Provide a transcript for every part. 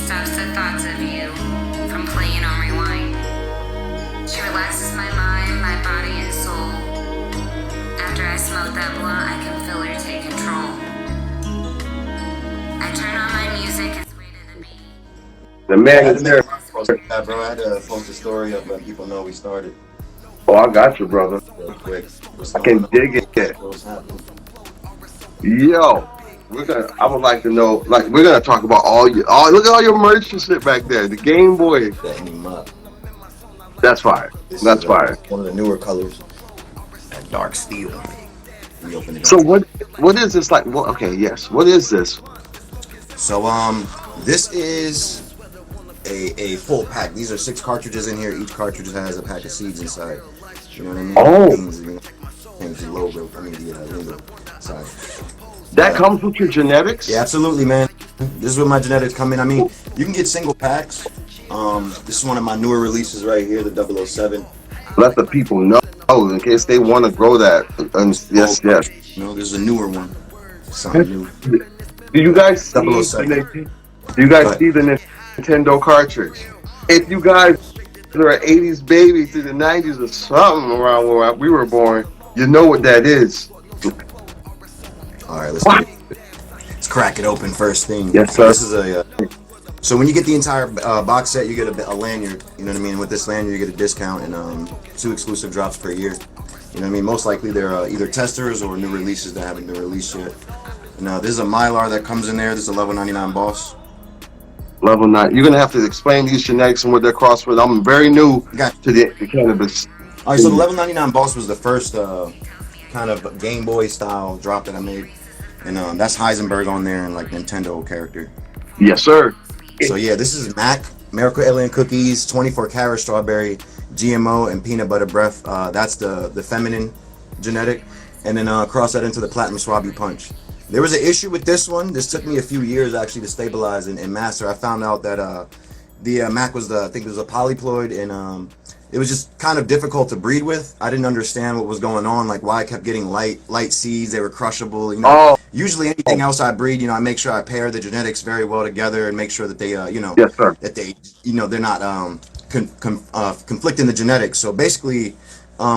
stops the thoughts of you from playing on rewind. She relaxes my mind, my body, and soul. After I smoke that blunt, I can feel her take control. I turn on my music and sway to the beat. The Yeah, I man had to is make there. a post of that, bro. I had to post a story up, letting people know we started Oh, I got you, brother. real quick. What's I going can dig on? it. What's happening? Yo, I would like to know, like, we're gonna talk about look at all your merch and shit back there. The Game Boy. Setting him up. That's fire. This That's is fire. one of the newer colors, that dark steel. We open it So up. what is this like? Well, okay, yes. What is this? So this is a full pack. These are 6 cartridges in here. Each cartridge has a pack of seeds inside. You know what I mean? Oh, Beans, you know, change the logo. I mean the lingo. Sorry. But that comes with your yeah, genetics? absolutely, man. This is where my genetics come in. I mean, you can get single packs. This is one of my newer releases right here, the 007. Let the people know in case they want to grow that. And Old yes, yes. cartridge. You know, this is a newer one. Something new. Do you guys Double O see Seven. do you Go guys ahead. see the Nintendo cartridge? If you guys are an 80s baby through the 90s or something around where we were born, you know what that is. All right, let's get What? it. Let's crack it open first thing. Yes, So sir. this is a. So when you get the entire box set, you get a lanyard. You know what I mean. With this lanyard, you get a discount and 2 exclusive drops per year. You know what I mean. Most likely they're either testers or new releases that haven't been released yet. Now this is a Mylar that comes in there. This is a level 99 Boss. Level 9. You're going to have to explain these genetics and what they're crossed with. I'm very new Got. to the cannabis. All right, so the level 99 Boss was the first kind of Game Boy style drop that I made, and that's Heisenberg on there and like Nintendo character. Yes, sir. So yeah, this is Mac Miracle Alien Cookies, 24 karat strawberry, GMO, and peanut butter breath. That's the feminine genetic, and then cross that into the Platinum Swabby Punch. There was an issue with this one. This took me a few years actually to stabilize and master. I found out that the Mac was I think it was a polyploid, and it was just kind of difficult to breed with. I didn't understand what was going on, like why I kept getting light seeds. They were crushable, you know. Oh, Usually anything else I breed, you know, I make sure I pair the genetics very well together and make sure that they, yes, sir. that they, they're not conflicting the genetics. So basically,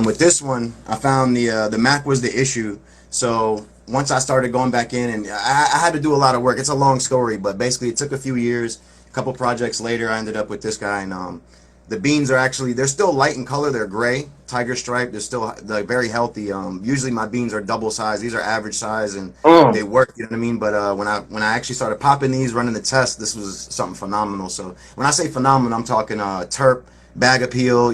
with this one, I found the Mac was the issue. So once I started going back in, and I had to do a lot of work. It's a long story, but basically it took a few years. A couple projects later, I ended up with this guy, and the beans are actually, they're still light in color. They're gray, tiger stripe. They're very healthy. Usually my beans are double size. These are average size, and Mm. they work. You know what I mean? But when I actually started popping these, running the test, this was something phenomenal. So when I say phenomenal, I'm talking terp, bag appeal.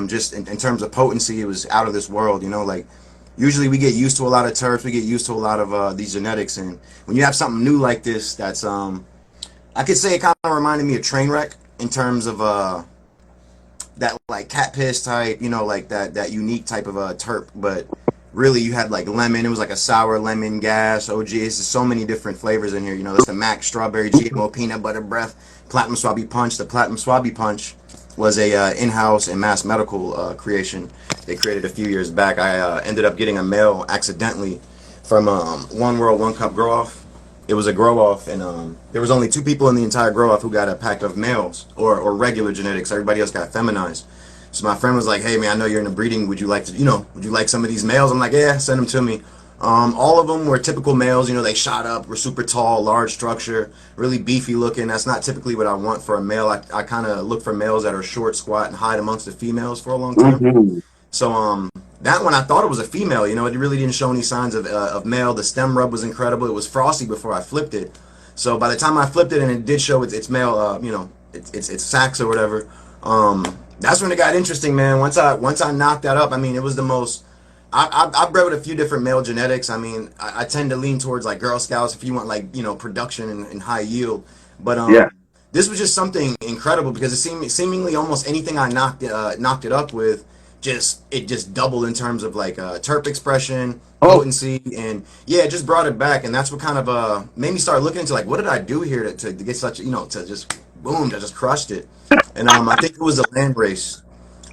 Just in terms of potency, it was out of this world. Like usually we get used to a lot of terps. We get used to a lot of these genetics, and when you have something new like this, that's I could say it kind of reminded me of Trainwreck in terms of that like cat piss type, like that unique type of terp. But really, you had like lemon. It was like a sour lemon gas. OG. It's just so many different flavors in here. There's the Mac strawberry GMO peanut butter breath platinum swabby punch. The platinum swabby punch was a in-house and mass medical creation they created a few years back. I ended up getting a mail accidentally from One World One Cup Grow Off. It was a grow off, and there was only 2 people in the entire grow off who got a pack of males or regular genetics. Everybody else got feminized. So my friend was like, "Hey man, I know you're into breeding. Would you like to, would you like some of these males?" I'm like, "Yeah, send them to me." All of them were typical males. They shot up, were super tall, large structure, really beefy looking. That's not typically what I want for a male. I kind of look for males that are short, squat, and hide amongst the females for a long time. Mm-hmm. So that one I thought it was a female. It really didn't show any signs of male. The stem rub was incredible. It was frosty before I flipped it. So by the time I flipped it and it did show it's male, it's sacs or whatever. That's when it got interesting, man. Once I knocked that up, I mean, it was the most. I've bred with a few different male genetics. I mean, I tend to lean towards like Girl Scouts if you want like production and high yield. But Yeah. this was just something incredible because seemingly almost anything I knocked it up with, it just doubled in terms of like terp expression, Oh, potency, and yeah, it just brought it back, and that's what kind of made me start looking into like what did I do here to get such to just boom, I just crushed it, and I think it was the land race.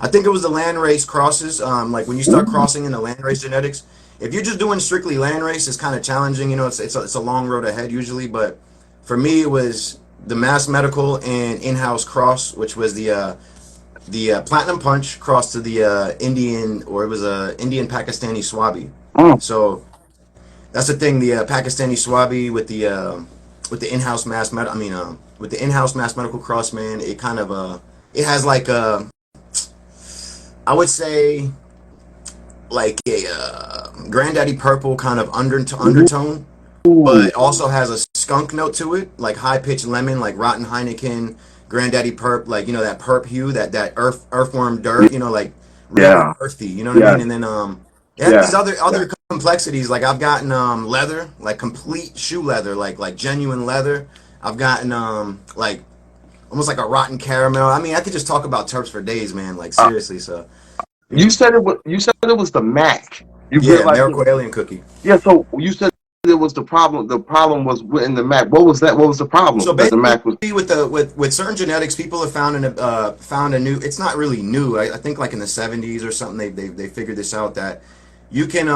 I think it was the land race crosses. Like when you start crossing in the land race genetics, if you're just doing strictly land race, it's kind of challenging. It's a long road ahead usually, but for me it was the Mass Medical and in-house cross, which was the Platinum Punch cross to the Indian, or it was a Indian Pakistani Swabi. Mm, So that's the thing. The Pakistani Swabi with the in-house with the in-house mass medical cross, man. It kind of it has like I would say like a Granddaddy Purple kind of undertone, ooh, but it also has a skunk note to it, like high pitched lemon, like Rotten Heineken, Granddaddy Perp, like that perp hue, that earthworm dirt, like real yeah, earthy. You know what I yeah, mean? And then it has yeah, these other yeah. other complexities. Like I've gotten leather, like complete shoe leather, like genuine leather. I've gotten like almost like a rotten caramel. I mean, I could just talk about terps for days, man. Like Uh, seriously. So you said it was the Mac. You yeah, realized it. Miracle Alien Cookie. Yeah. So you said it was the problem. The problem was in the Mac. What was that? What was the So problem that the basically, Mac was? with certain genetics, people have found a new. It's not really new. I think like in the '70s or something, they figured this out that you can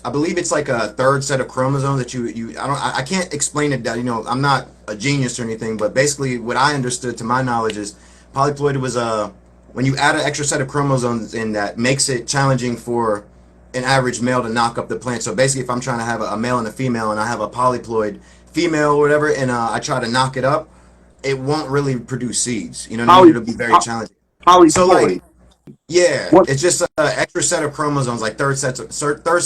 I believe it's like a third set of chromosomes that you I can't explain it. That I'm not a genius or anything, but basically what I understood to my knowledge is polyploid was when you add an extra set of chromosomes in that makes it challenging for an average male to knock up the plant. So basically, if I'm trying to have a male and a female, and I have a polyploid female or whatever, and I try to knock it up, it won't really produce seeds. You know what I mean? Poly, It'll be very po- challenging. So like, polyploid. yeah, What? it's just an extra set of chromosomes, like third set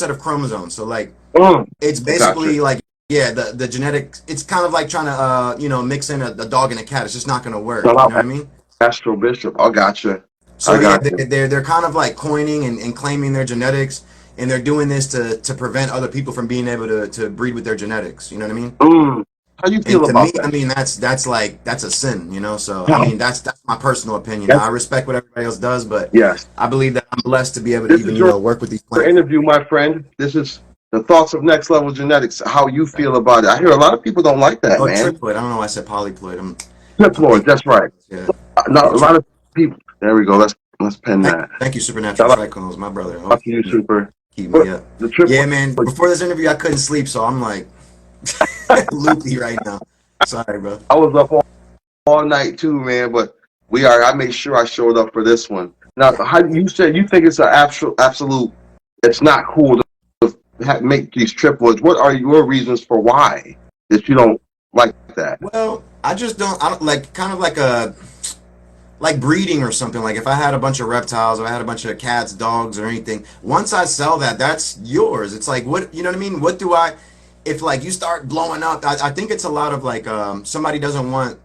of chromosomes. So like, Mm, it's gotcha. basically like, yeah, the genetic. It's kind of like trying to mix in a dog and a cat. It's just not going to work. Shout You out know what I mean? Astro Bishop. I gotcha. I So yeah, gotcha. they're kind of like coining and claiming their genetics, and they're doing this to prevent other people from being able to breed with their genetics. You know what I mean? Mm. How you And feel to me, about I that? mean that's a sin. So I Yeah. mean that's my personal opinion. Now, I That's respect what everybody else does, but yes. I believe that I'm blessed to be able to This even is your work with these your plants. interview, my friend. This is the thoughts of next level genetics. How you feel about it? I hear a lot of people don't like that, Oh, man. triploid. I don't know why I said polyploid. I'm Triploids. thinking. That's right. Yeah, Not yeah, a lot of people. There we go. Let's pen that. thank you, Supernatural Shout Trichomes, my brother. out Always to you, Super. keep me But up. the Yeah, man. triploid. Before this interview, I couldn't sleep, so I'm like loopy right now. Sorry, bro. I was up all night too, man. But we are. I made sure I showed up for this one. Now, how you said you think it's an absolute. It's not cool to make these triploids. What are your reasons for why that you don't like that? Well, I don't like kind of like a like breeding or something. Like if I had a bunch of reptiles or I had a bunch of cats, dogs, or anything, once I sell that, that's yours. It's like what you know what I mean? What do I if like you start blowing up, I think it's a lot of like somebody doesn't want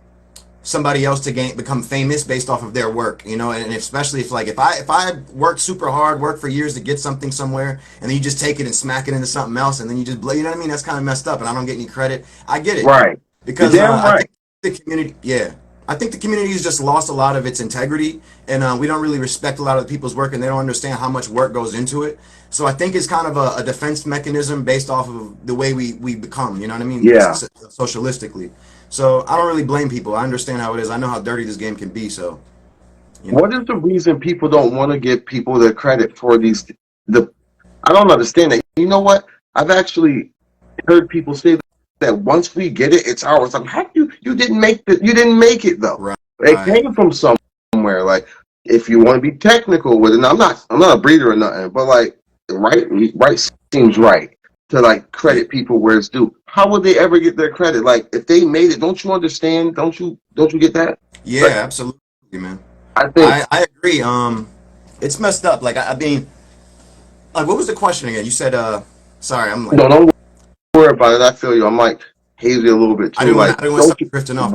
somebody else to become famous based off of their work, and especially if like if I worked super hard, worked for years to get something somewhere, and then you just take it and smack it into something else, and then you just blow, you know what I mean? That's kind of messed up, and I don't get any credit. I get it Right. You're because damn I right. think the community, yeah, I think the community has just lost a lot of its integrity, and we don't really respect a lot of the people's work, and they don't understand how much work goes into it. So I think it's kind of a defense mechanism based off of the way we become. You know what I mean? Yeah. Socialistically. So I don't really blame people. I understand how it is. I know how dirty this game can be. So you know. What is the reason people don't want to give people the credit for these? The I don't understand that. You know what? I've actually heard people say that once we get it, it's ours. Like, how you didn't make the you didn't make it though. Right. It came from somewhere. Like, if you want to be technical with it, and I'm not a breeder or nothing, but like, right seems right to like Yeah. credit people where it's due. How would they ever get their credit? Like, if they made it, don't you understand? Don't you get that? Like, Yeah. Absolutely, man. I think I agree. It's messed up. Like I mean, like what was the question again? You said sorry. I'm like no, don't worry about it. I feel you. I'm like hazy a little bit too. I Like, didn't want to don't start you? drifting off.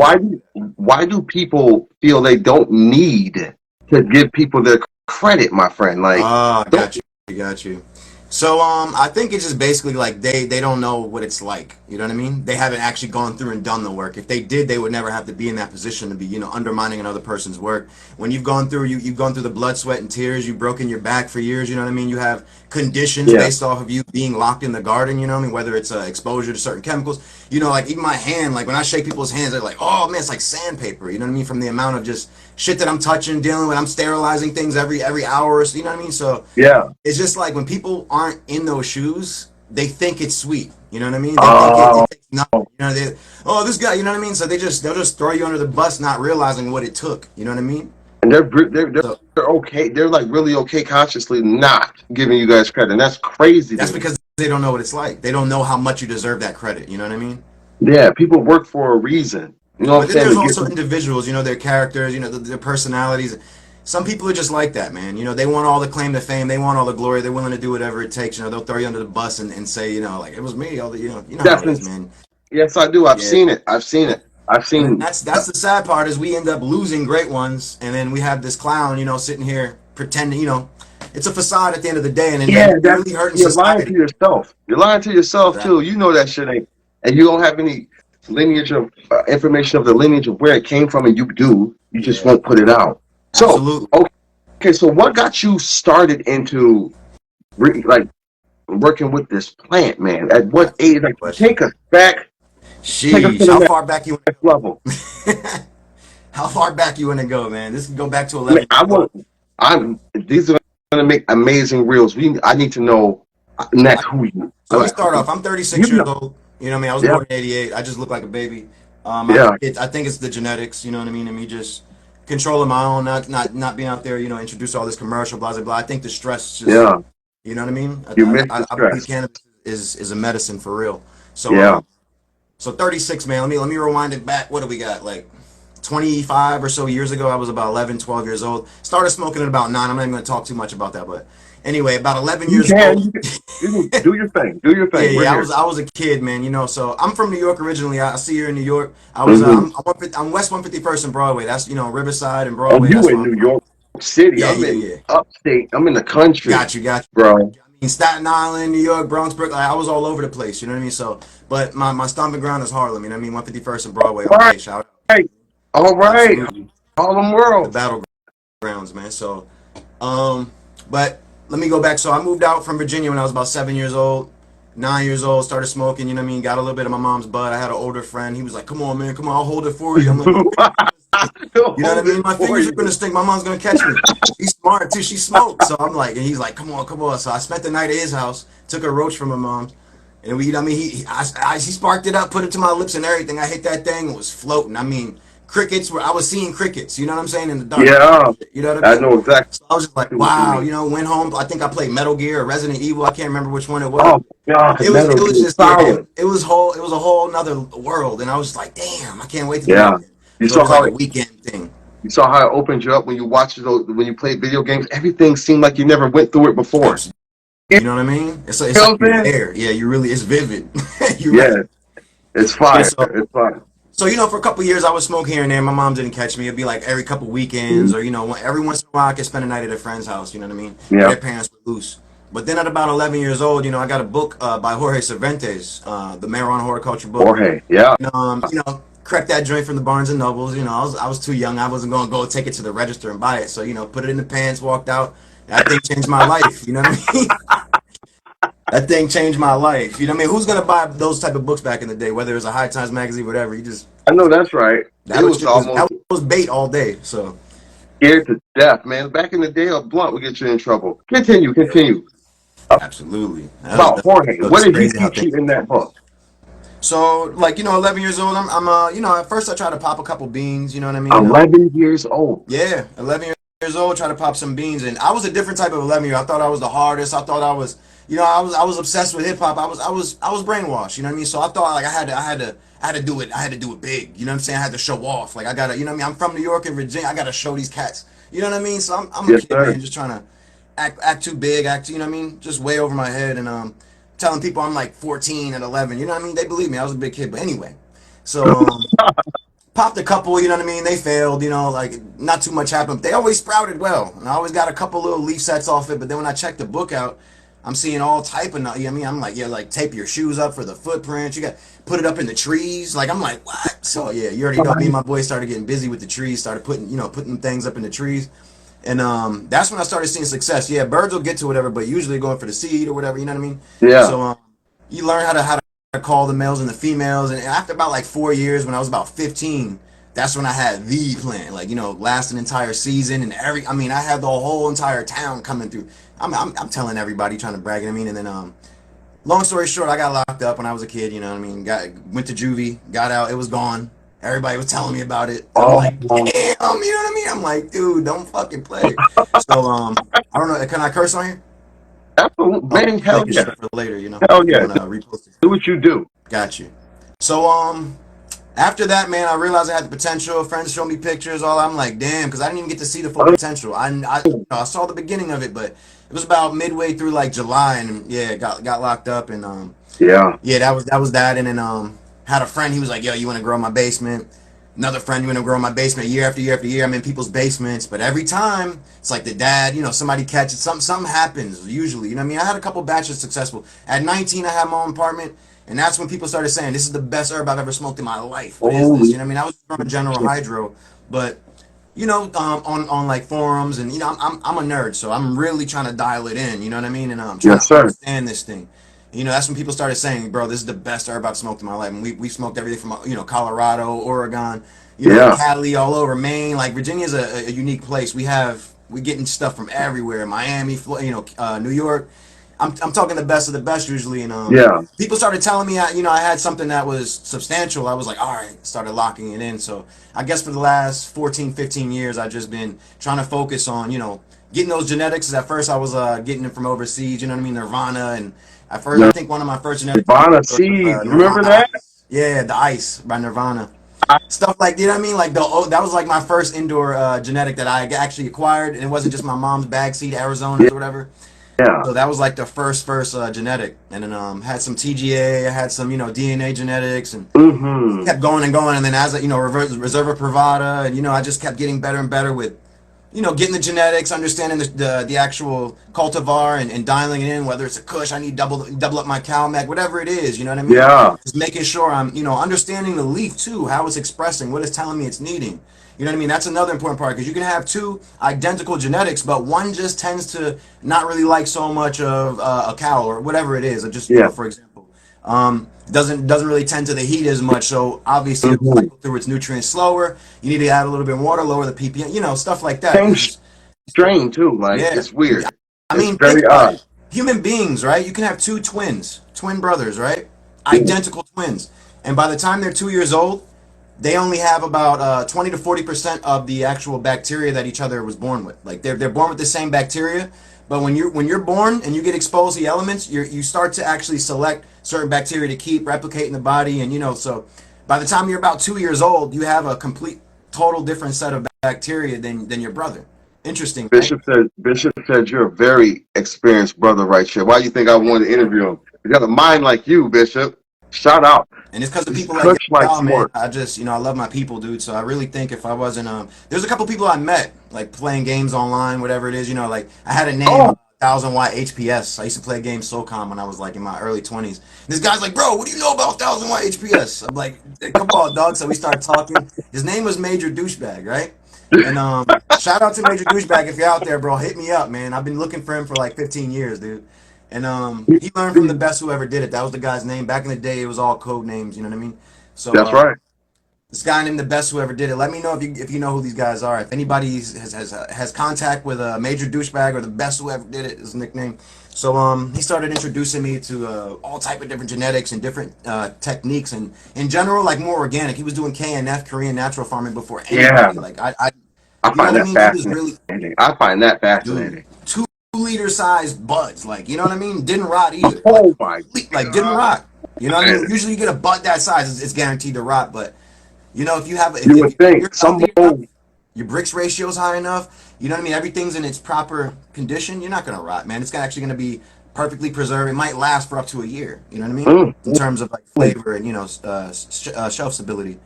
Why do people feel they don't need to give people their credit, my friend? Like, Oh, I don't. got you. I got you. So I think it's just basically like they don't know what it's like. You know what I mean? They haven't actually gone through and done the work. If they did, they would never have to be in that position to be, undermining another person's work. When you've gone through the blood, sweat, and tears, you've broken your back for years, you know what I mean? You have conditions Yeah, based off of you being locked in the garden, you know what I mean? Whether it's exposure to certain chemicals, like even my hand, like when I shake people's hands, they're like, oh man, it's like sandpaper, you know what I mean? From the amount of just shit that I'm touching, dealing with, I'm sterilizing things every hour, you know what I mean? So yeah, it's just like when people aren't in those shoes, they think it's sweet. You know what I mean? They think Oh, it takes nothing. You know, oh, this guy. You know what I mean? So they'll just throw you under the bus, not realizing what it took. You know what I mean? and So they're okay. They're like really okay consciously not giving you guys credit. And that's crazy to that's me. because they don't know what it's like. They don't know how much you deserve that credit. You know what I mean? Yeah, people work for a reason. You know what I'm But then saying? there's To get also individuals, you know, their characters, you know, their personalities. Some people are just like that, man. You know, they want all the claim to fame, they want all the glory, they're willing to do whatever it takes. You know, they'll throw you under the bus and say, you know, like it was me. All the, you know how it is, definitely. man. Yes, I do. I've Yeah. seen it. I've seen it. I've And then seen. that's the sad part is we end up losing great ones, and then we have this clown, you know, sitting here pretending, you know, it's a facade at the end of the day, and then Yeah, you're that's really hurting you're lying to society. yourself. You're lying to yourself Exactly. too. You know that shit ain't, and you don't have any lineage of information of the lineage of where it came from, and you do. You just Yeah. won't put it out. So, Absolutely. okay, so what got you started into like working with this plant, man? At what That's a age? great Like, question. take us back, take us to Sheesh. the How next far back you level. How far back you want to go, man? This can go back to I mean, 11 I years old. want. I'm. These are gonna make amazing reels. I need to know next who you. So let me start off. I'm 36 You years know. old. You know what I mean? I was Yeah. born in '88. I just look like a baby. Yeah. I think it's the genetics. You know what I mean? And me just controlling my own, not being out there. You know, introduce all this commercial, blah blah blah. I think the stress just, Yeah. you know what I mean? You missed the I believe stress. cannabis is a medicine for real. So Yeah. so 36, man. Let me rewind it back. What do we got? Like 25 or so years ago, I was about 11, 12 years old. Started smoking at about 9. I'm not even going to talk too much about that, but anyway, about 11 You years can. old. You can do your thing. Do your Yeah, thing. We're yeah, here. I was a kid, man. You know, so I'm from New York originally. I see here in New York. Hmm. I'm West 151st and Broadway. That's Riverside and And Broadway. you That's where in I'm New from. York City. Yeah, I'm yeah, in yeah. upstate. I'm in the country, Got you. bro. I mean, Staten Island, New York, Bronx, Brooklyn. I was all over the place. You know what I mean? So, but my stomping ground is Harlem. You know what I mean? 151st and Broadway All all day. right. Shout out. All right. Absolutely, Harlem the World. battlegrounds, man. So, but let me go back. So I moved out from Virginia when I was about 7 years old. 9 years old, started smoking, you know what I mean? Got a little bit of my mom's bud. I had an older friend. He was like, come on, man, come on, I'll hold it for you. I'm like, my you know what I Hold mean? it My for fingers are you. gonna stink. My mom's gonna catch me. She's smart too. She smoked. So I'm like, and he's like, come on, come on. So I spent the night at his house, took a roach from my mom's, and we, you know what I mean? He sparked it up, put it to my lips and everything. I hit that thing, it was floating. I mean, I was seeing crickets, you know what I'm saying, in the dark. Yeah. You know what I I mean? know exactly So I was just like, what you wow, mean. went home. I think I played Metal Gear or Resident Evil. I can't remember which one it was. Oh God, It Metal was Gear just yeah, Solid. it was a whole another world, and I was just like, damn, I can't wait to do it Yeah. again. You So it saw was how like a it. weekend thing. You saw how it opened you up when you watched those, when you played video games. Everything seemed like you never went through it before. Absolutely. You You know what I mean? It's like know what you're I'm saying? there. Yeah, you really. It's vivid. You're Yeah. right. It's Yeah. fire. It's fire. So for a couple years, I would smoke here and there. My mom didn't catch me. It'd be like every couple weekends, Mhm. or every once in a while, I could spend a night at a friend's house. You know what I mean? Where Yeah. their parents were loose. But then at about 11 years old, I got a book by Jorge Cervantes, the Marijuana Horticulture book. Jorge. Yeah. And, cracked that joint from the Barnes and Nobles. I was too young. I wasn't gonna go take it to the register and buy it. So put it in the pants, walked out. That thing changed my life. You know what I mean? That thing changed my life. You know what I mean? Who's gonna buy those type of books back in the day? Whether it was a High Times magazine, whatever. You just I know that's right. It was that almost was bait all day. So scared to death, man. Back in the day, a blunt would get you in trouble. Continue. yeah, Continue. absolutely. About Jorge. What It's did he crazy how teach things. you in that book? So 11 years old. At first I tried to pop a couple beans. You know what I mean? 11 years old. Yeah, 11 years old, trying to pop some beans, and I was a different type of 11-year. I thought I was the hardest. I thought I was, I was obsessed with hip hop. I was brainwashed. You know what I mean? So I thought like I had to do it. I had to do it big. You know what I'm saying? I had to show off. Like I gotta, you know what I mean? I'm from New York and Virginia. I gotta show these cats. You know what I mean? So I'm a Yes, kid, sir. man, just trying to act too big, you know what I mean? Just way over my head, and telling people I'm like 14 and 11. You know what I mean? They believe me. I was a big kid, but anyway. So popped a couple, you know what I mean? They failed, like not too much happened. They always sprouted well. And I always got a couple little leaf sets off it, but then when I checked the book out, I'm seeing all type of, you know what I mean? I'm like, yeah, like tape your shoes up for the footprints. You got put it up in the trees. Like I'm like, what? So yeah, you already know me and my boys started getting busy with the trees, started putting things up in the trees. And that's when I started seeing success. Yeah, birds will get to whatever, but usually going for the seed or whatever, you know what I mean? Yeah. So you learn how to call the males and the females, and after about like 4 years, when I was about 15, that's when I had the plan, like last an entire season, and I had the whole entire town coming through. I'm telling everybody, trying to brag, you know what I mean? And then long story short, I got locked up when I was a kid. You know what I mean? Went to juvie, got out, it was gone. Everybody was telling me about it. I'm Oh, like, damn, you know what I mean? I'm like, dude, don't fucking play. So I don't know. Can I curse on here? absolutely, Okay, man. just Hell making yeah, sure for later. You know, hell if you yeah. want to repost it. Do what you do. Got you. So after that, man, I realized I had the potential. Friends showed me pictures. All I'm like, damn, because I didn't even get to see the full potential. I saw the beginning of it, but it was about midway through like July, and yeah, got locked up, and Yeah, yeah, that was that, and then had a friend. He was like, yo, you want to grow in my basement? Another friend, you want to grow in my basement? Year after year after year, I'm in people's basements, but every time it's like the dad, somebody catches something happens. Usually, you know what I mean. I had a couple batches successful. At 19, I had my own apartment. And that's when people started saying, this is the best herb I've ever smoked in my life. What is this? holy You know what I mean? I was growing General shit. Hydro, but on like forums, and I'm a nerd, so I'm really trying to dial it in. You know what I mean? And I'm trying Yes, to sir. understand this thing. That's when people started saying, bro, this is the best herb I've smoked in my life. And we smoked everything from Colorado, Oregon, Yeah, Cali, all over Maine. Like Virginia's a unique place. We getting stuff from everywhere. Miami, New York. I'm talking the best of the best usually, and yeah. people started telling me I had something that was substantial. I was like, all right, started locking it in. So I guess for the last 14, 15 years, I've just been trying to focus on getting those genetics. At first, I was getting them from overseas. You know what I mean, Nirvana, and at first, I think one of my first genetics Nirvana was seeds. Remember Nirvana that? Ice. Yeah, the Ice by Nirvana. Stuff like you know what I mean, like that was like my first indoor genetic that I actually acquired, and it wasn't just my mom's bag seed Arizonas Yeah, or whatever. yeah. So that was like the first genetic, and then had some TGA, I had some DNA genetics, and Mm-hmm. kept going and going. And then as Reserva Privada, and I just kept getting better and better with getting the genetics, understanding the actual cultivar, and dialing it in. Whether it's a Kush, I need double up my CalMag, whatever it is. You know what I mean? Yeah, Just making sure I'm understanding the leaf too, how it's expressing, what it's telling me it's needing. You know what I mean? That's another important part because you can have two identical genetics, but one just tends to not really like so much of a cow or whatever it is. Or just yeah. for example, doesn't really tend to the heat as much. So obviously it'll Mm-hmm. cycle through its nutrients slower. You need to add a little bit of water, lower the ppm, stuff like that. Same It's just strain too. Like yeah. it's weird. I It's mean, think very about odd. it. Human beings, right? You can have two twins, twin brothers, right? Identical twins, and by the time they're 2 years old, they only have about 20 to 40% of the actual bacteria that each other was born with. Like they're born with the same bacteria, but when you're born and you get exposed to the elements, you start to actually select certain bacteria to keep replicate in the body, and so by the time you're about 2 years old, you have a complete, total different set of bacteria than your brother. Interesting, right? Bishop said you're a very experienced brother right here. Why do you think I wanted to interview him? You got a mind like you, Bishop. Shout out. And it's because of He's people like Kush like y'all, man. smart. I just, I love my people, dude. So I really think if I wasn't, there's a couple people I met, like playing games online, whatever it is, like I had a name, Oh, 1000 Watt HPS. I used to play games SOCOM when I was like in my early 20s. This guy's like, bro, what do you know about 1000 Watt HPS? I'm like, come on, dog. So we started talking. His name was Major Douchebag, right? And shout out to Major Douchebag if you're out there, bro. Hit me up, man. I've been looking for him for like 15 years, dude. And he learned from the best who ever did it. That was the guy's name. Back in the day, it was all code names. You know what I mean? So that's right. this guy named the best who ever did it. Let me know if you know who these guys are. If anybody has contact with a Major Douchebag or the best who ever did it, is his nickname. So he started introducing me to all type of different genetics and different techniques, and in general, like more organic. He was doing KNF, Korean natural farming, before Yeah, anybody. Like I I you know find what I that mean? He was fascinating. really, I find that dude, fascinating. 2 liter sized buds. Like, you know what I mean? Didn't rot either. Like, Oh my like didn't God. rot. You know what I mean? Usually you get a bud that size, it's guaranteed to rot. But if you have, You if would you're think some healthy enough, mold. your bricks ratio is high enough. You know what I mean? Everything's in its proper condition. You're not gonna rot, man. It's actually gonna be perfectly preserved. It might last for up to a year. You know what I mean? Mm, In mm, terms of like mm. flavor and shelf stability.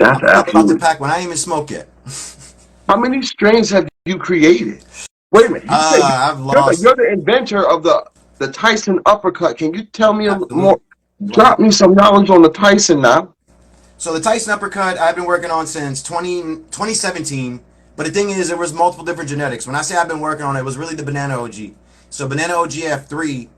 I'm That's about to absolutely. pack one. I ain't even smoked yet. How many strains have you created? Wait a minute. You said I've lost you're the inventor of the Tyson uppercut. Can you tell me a little more? absolutely. Why Drop not? me some knowledge on the Tyson now. So the Tyson uppercut I've been working on since 2017. But the thing is, there was multiple different genetics. When I say I've been working on it, it was really the Banana OG. So Banana OG F3,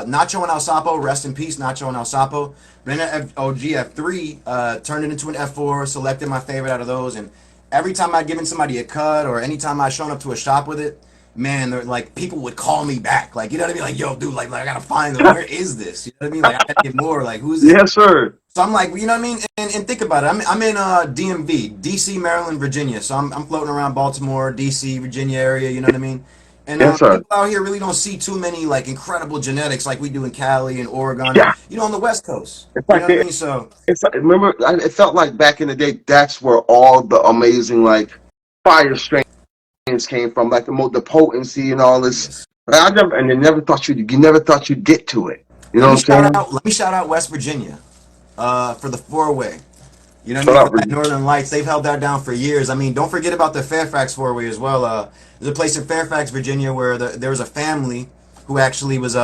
Nacho and El Sapo, rest in peace, Nacho and El Sapo. Banana OG F3 turned it into an F4, selected my favorite out of those. And every time I'd given somebody a cut or anytime I'd shown up to a shop with it, man, they're like people would call me back, like you know what I mean, like yo, dude, like I gotta find them. Where is this? You know what I mean? Like I gotta get more. Like who's this? Yes, sir. So I'm like, you know what I mean? And think about it. I'm in DMV, DC, Maryland, Virginia. So I'm floating around Baltimore, DC, Virginia area. You know what I mean? And Yes, sir. people out here really don't see too many like incredible genetics like we do in Cali and Oregon, and Yeah. you know on the West Coast. It's You like know what I mean? So remember, it felt like back in the day, that's where all the amazing, like, fire strains came from, like the potency and all this. yes. Like, I never, and you never thought you'd get to it. You know what I'm saying? Let me shout out West Virginia, for the four way. You know what I Shut mean? up, For that Northern Lights, they've held that down for years. I mean, don't forget about the Fairfax four-way as well. There's a place in Fairfax, Virginia, where there was a family who actually was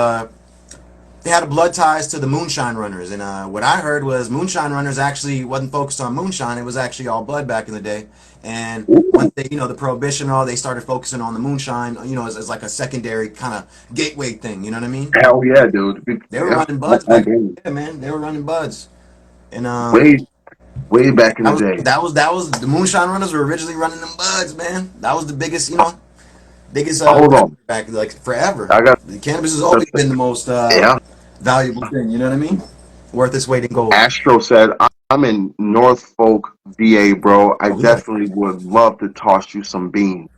they had a blood ties to the moonshine runners, and what I heard was moonshine runners actually wasn't focused on moonshine; it was actually all blood back in the day. And once Ooh, they, the prohibition, all they started focusing on the moonshine, as like a secondary kind of gateway thing. You know what I mean? hell yeah, dude. They were Yeah, running buds back I'm then, man. They were running buds, and way, way back in the day. that was the moonshine runners were originally running them buds, man. That was the biggest, biggest Hold revenue on, back like forever. I got The cannabis has always been the most yeah. valuable thing. You know what I mean? Worth its weight in gold. Astro said, "I'm in Norfolk, VA, bro. I Oh, we got. definitely would love to toss you some beans."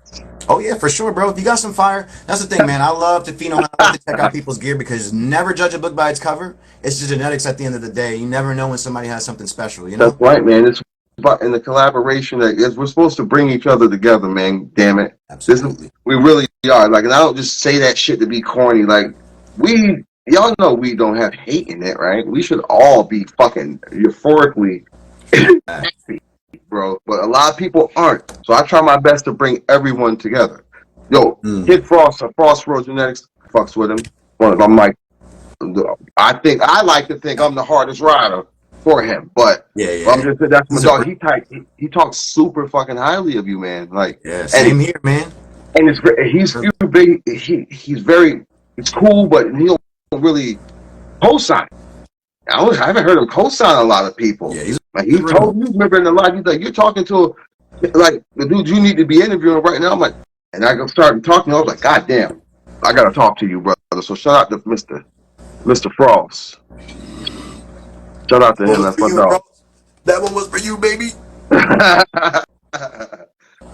Oh yeah, for sure, bro. If you got some fire, that's the thing, man. I love to phenome. I love to check out people's gear because never judge a book by its cover. It's just genetics at the end of the day. You never know when somebody has something special. You That's know? right, man. It's but in the collaboration that is, we're supposed to bring each other together, man. Damn it, this is Absolutely. we really are. Like, and I don't just say that shit to be corny. Like, y'all know we don't have hate in it, right? We should all be fucking euphorically happy, bro. But a lot of people aren't. So I try my best to bring everyone together. Yo, Mm. Kid Frost, Frost Road Genetics, fucks with him. I'm like, I like to think I'm the hardest rider for him, but Yeah, I'm yeah. just that's my He's a dog. He talks super fucking highly of you, man. Like, yeah. and Same here, man. he's very it's cool, but he don't really co-sign. I haven't heard him co-sign a lot of people. Yeah, he's Like a he real. told you, remember in the live, he's like, you're talking to like the dude you need to be interviewing right now. I'm like, and I started talking. I was like, God damn, I gotta talk to you, brother. So shout out to Mr. Frost. Shout out to One him. was That's for my you, dog. bro. That one was for you, baby.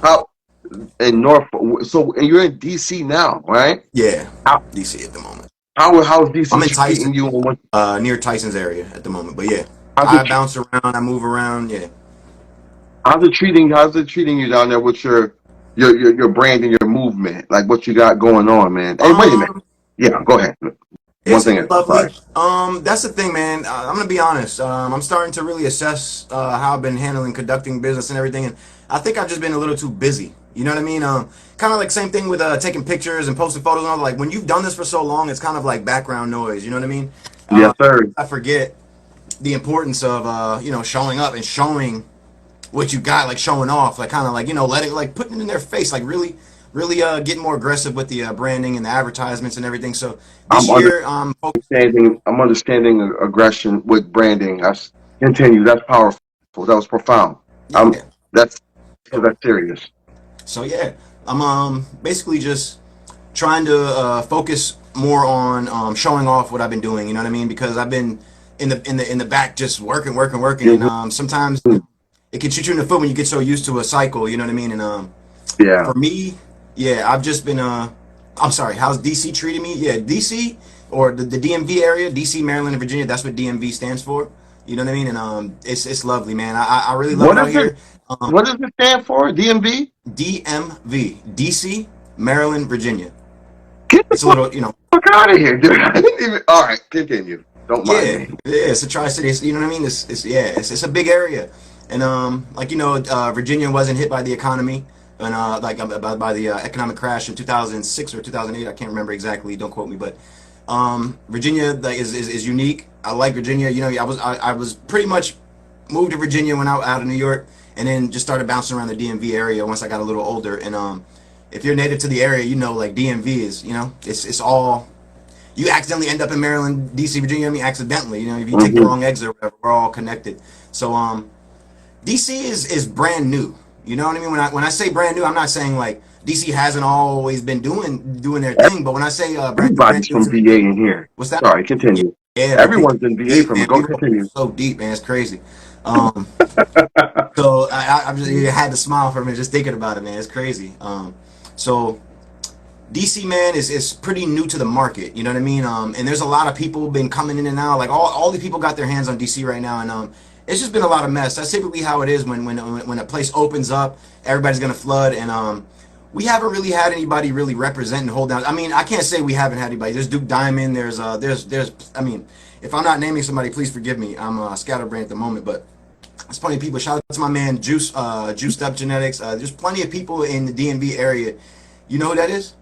How in Norfolk? So and you're in DC now, right? Yeah, How DC at the moment. how's I'm DC in Tyson, treating you? And what, near Tyson's area at the moment. But yeah, how's I it bounce around, I move around. Yeah. how's it treating you down there with your brand and your movement? Like what you got going on, man? Hey, wait a minute. Um, Yeah, go ahead. One it's thing been at a lovely. time. That's the thing, man. I'm gonna be honest. I'm starting to really assess how I've been handling, conducting business and everything, and I think I've just been a little too busy. You know what I mean? Kind of like same thing with taking pictures and posting photos and all. Like when you've done this for so long, it's kind of like background noise. You know what I mean? Yes, sir. I forget the importance of showing up and showing what you got, like showing off, like kind of like letting like putting it in their face, like really getting more aggressive with the branding and the advertisements and everything. So this I'm year, understanding. I'm understanding aggression with branding. That's continue. That's powerful. That was profound. yeah. That's because So, that's serious. so yeah, I'm basically just trying to focus more on showing off what I've been doing. You know what I mean? Because I've been in the back just working, and Mhm. sometimes it can shoot you in the foot when you get so used to a cycle. You know what I mean? And Yeah. for me, yeah, I've just been I'm sorry, how's DC treating me? Yeah, DC or the DMV area, DC, Maryland, and Virginia. That's what DMV stands for. You know what I mean? And it's lovely, man. I really love What it out is it? here. Um, What does it stand for? DMV? DMV, DC, Maryland, Virginia. Get the It's a little, fuck out of here, dude. I didn't even. All right, continue. Don't mind yeah, me. yeah. It's a tri-city. You know what I mean? It's yeah. It's a big area, and like Virginia wasn't hit by the economy and like by the economic crash in 2006 or 2008. I can't remember exactly. Don't quote me, but Virginia like, is unique. I like Virginia. I was pretty much moved to Virginia when I was out of New York, and then just started bouncing around the DMV area once I got a little older. And if you're native to the area, like DMV is, it's all you accidentally end up in Maryland, DC, Virginia. I mean, accidentally. If you take the Hmm. wrong exit or whatever, we're all connected. So DC is brand new. You know what I mean? When I say brand new, I'm not saying like DC hasn't always been doing their thing. But when I say brand Everybody's new from to the VA in here. what's that? Sorry, Yeah, continue. yeah, man. Everyone's in People VA deep, from. man. Go People continue. so deep, man. It's crazy. Um, so I just had to smile for a minute just thinking about it, man. It's crazy. So DC man is pretty new to the market, you know what I mean? And there's a lot of people been coming in and out. Like all the people got their hands on DC right now, and it's just been a lot of mess. That's typically how it is when a place opens up, everybody's gonna flood, and we haven't really had anybody really represent and hold down. I mean, I can't say we haven't had anybody. There's Duke Diamond. There's. I mean, if I'm not naming somebody, please forgive me. I'm scatterbrained at the moment, but there's plenty of people. Shout out to my man Juiced Up Genetics. There's plenty of people in the DMV area. You know who that is?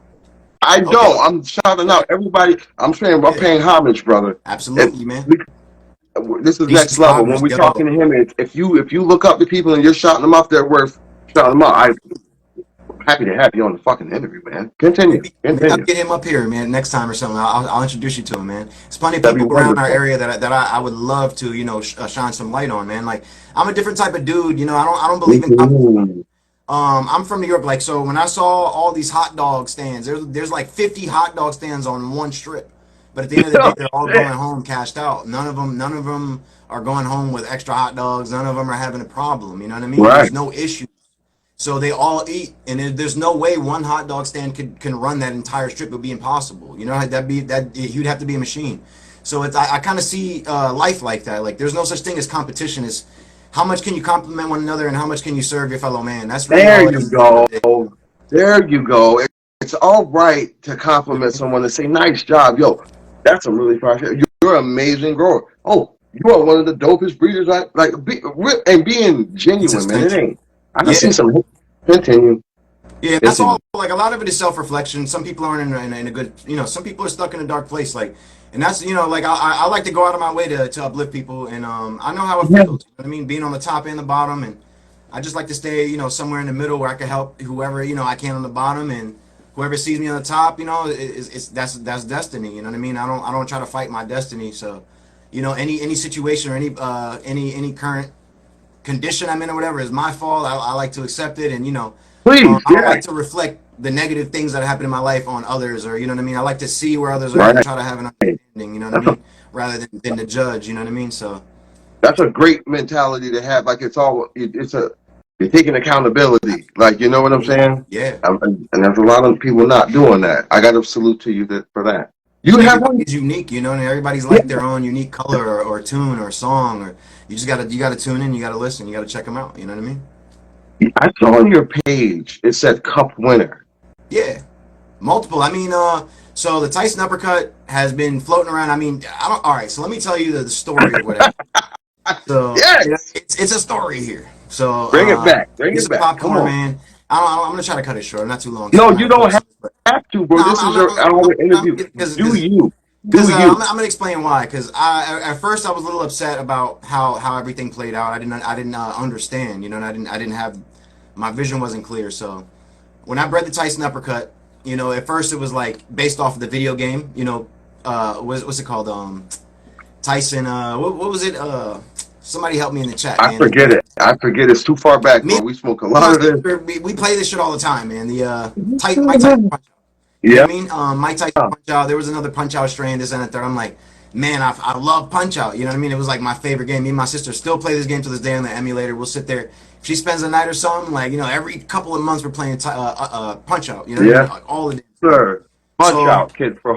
I Okay. don't. I'm shouting out everybody. I'm saying I'm Yeah. paying homage, brother. If Absolutely, man. this is DC next level. When Squatters, we're yo. talking to him, if you look up the people and you're shouting them off, they're worth shouting them out. I'm happy to have you on the fucking interview, man. Continue, Maybe I'll continue. get him up here, man, next time or something. I'll introduce you to him, man. There's plenty of That'd be people around our wonderful. area I would love to, shine some light on, man. Like, I'm a different type of dude, I don't believe in Mhm. I'm from New York, like, so when I saw all these hot dog stands, there's like 50 hot dog stands on one strip. But at the end of the day, Oh, they're all shit. going home cashed out. None of them are going home with extra hot dogs. None of them are having a problem. You know what I mean? Right. There's no issue. So they all eat, and there's no way one hot dog stand can run that entire strip. It would be impossible. That you'd have to be a machine. So I kind of see life like that. Like there's no such thing as competition. It's how much can you compliment one another, and how much can you serve your fellow man. That's really There all it you is at the end of go. the day. There you go. It's all right to compliment someone and say, "Nice job, yo." That's a really fine shit. You're an amazing grower. Oh, you are one of the dopest breeders. And being genuine, man. It Consistency. ain't. I Yeah, see some. Continue. yeah. That's Continue. all. Like a lot of it is self-reflection. Some people aren't in a good. Some people are stuck in a dark place. Like, and that's like I like to go out of my way to uplift people, and I know how it Yeah. feels. You know what I mean, being on the top and the bottom, and I just like to stay somewhere in the middle where I can help whoever I can on the bottom, and whoever sees me on the top, that's destiny. You know what I mean? I don't try to fight my destiny. So, any situation or any current condition I'm in or whatever is my fault. I like to accept it, and Please. I don't Yeah. like to reflect the negative things that happen in my life on others, or you know what I mean. I like to see where others are at and Right. try to have an understanding. You know what I That's a mean, rather than to judge. You know what I mean. So that's a great mentality to have. Like you're taking accountability. Like you know what I'm absolutely, saying? yeah. And there's a lot of people not doing that. I got to salute to you for that. You have one. Everybody's unique, and everybody's Yeah. like their own unique color or tune or song, or you gotta tune in, you gotta listen, you gotta check them out. You know what I mean? I saw on your page it said cup winner. Yeah, multiple. I mean, so the Tyson uppercut has been floating around. I mean, I don't. All right, so let me tell you the story of what happened. So Yes. it's a story here. So Bring it back. Bring get it some back. Come popcorn, on. man. I'm gonna try to cut it short, not too long, because I No, know I you have to go don't to sleep. But have to, bro. no, This is your I'm hour interview. because Do you? Do because you? I'm gonna explain why. Because at first I was a little upset about how everything played out. I didn't understand, and I didn't have my vision wasn't clear. So when I bred the Tyson uppercut, at first it was like based off of the video game. What's it called? Tyson. What was it? Somebody help me in the chat, I man. forget it. I forget. It's too far back, Me bro. We smoke a and my lot of this. sister, we play this shit all the time, man. The Mike Tyson Punch Out. You know Yeah. what I mean? Mike Tyson Punch Out. There was another Punch Out strain, this and the third. I'm like, man, I love Punch Out. You know what I mean? It was like my favorite game. Me and my sister still play this game to this day on the emulator. We'll sit there. If she spends a night or something, like every couple of months we're playing Punch Out. You know what I mean? Yeah, Like, all the damn time. sir. Punch So out, kid. For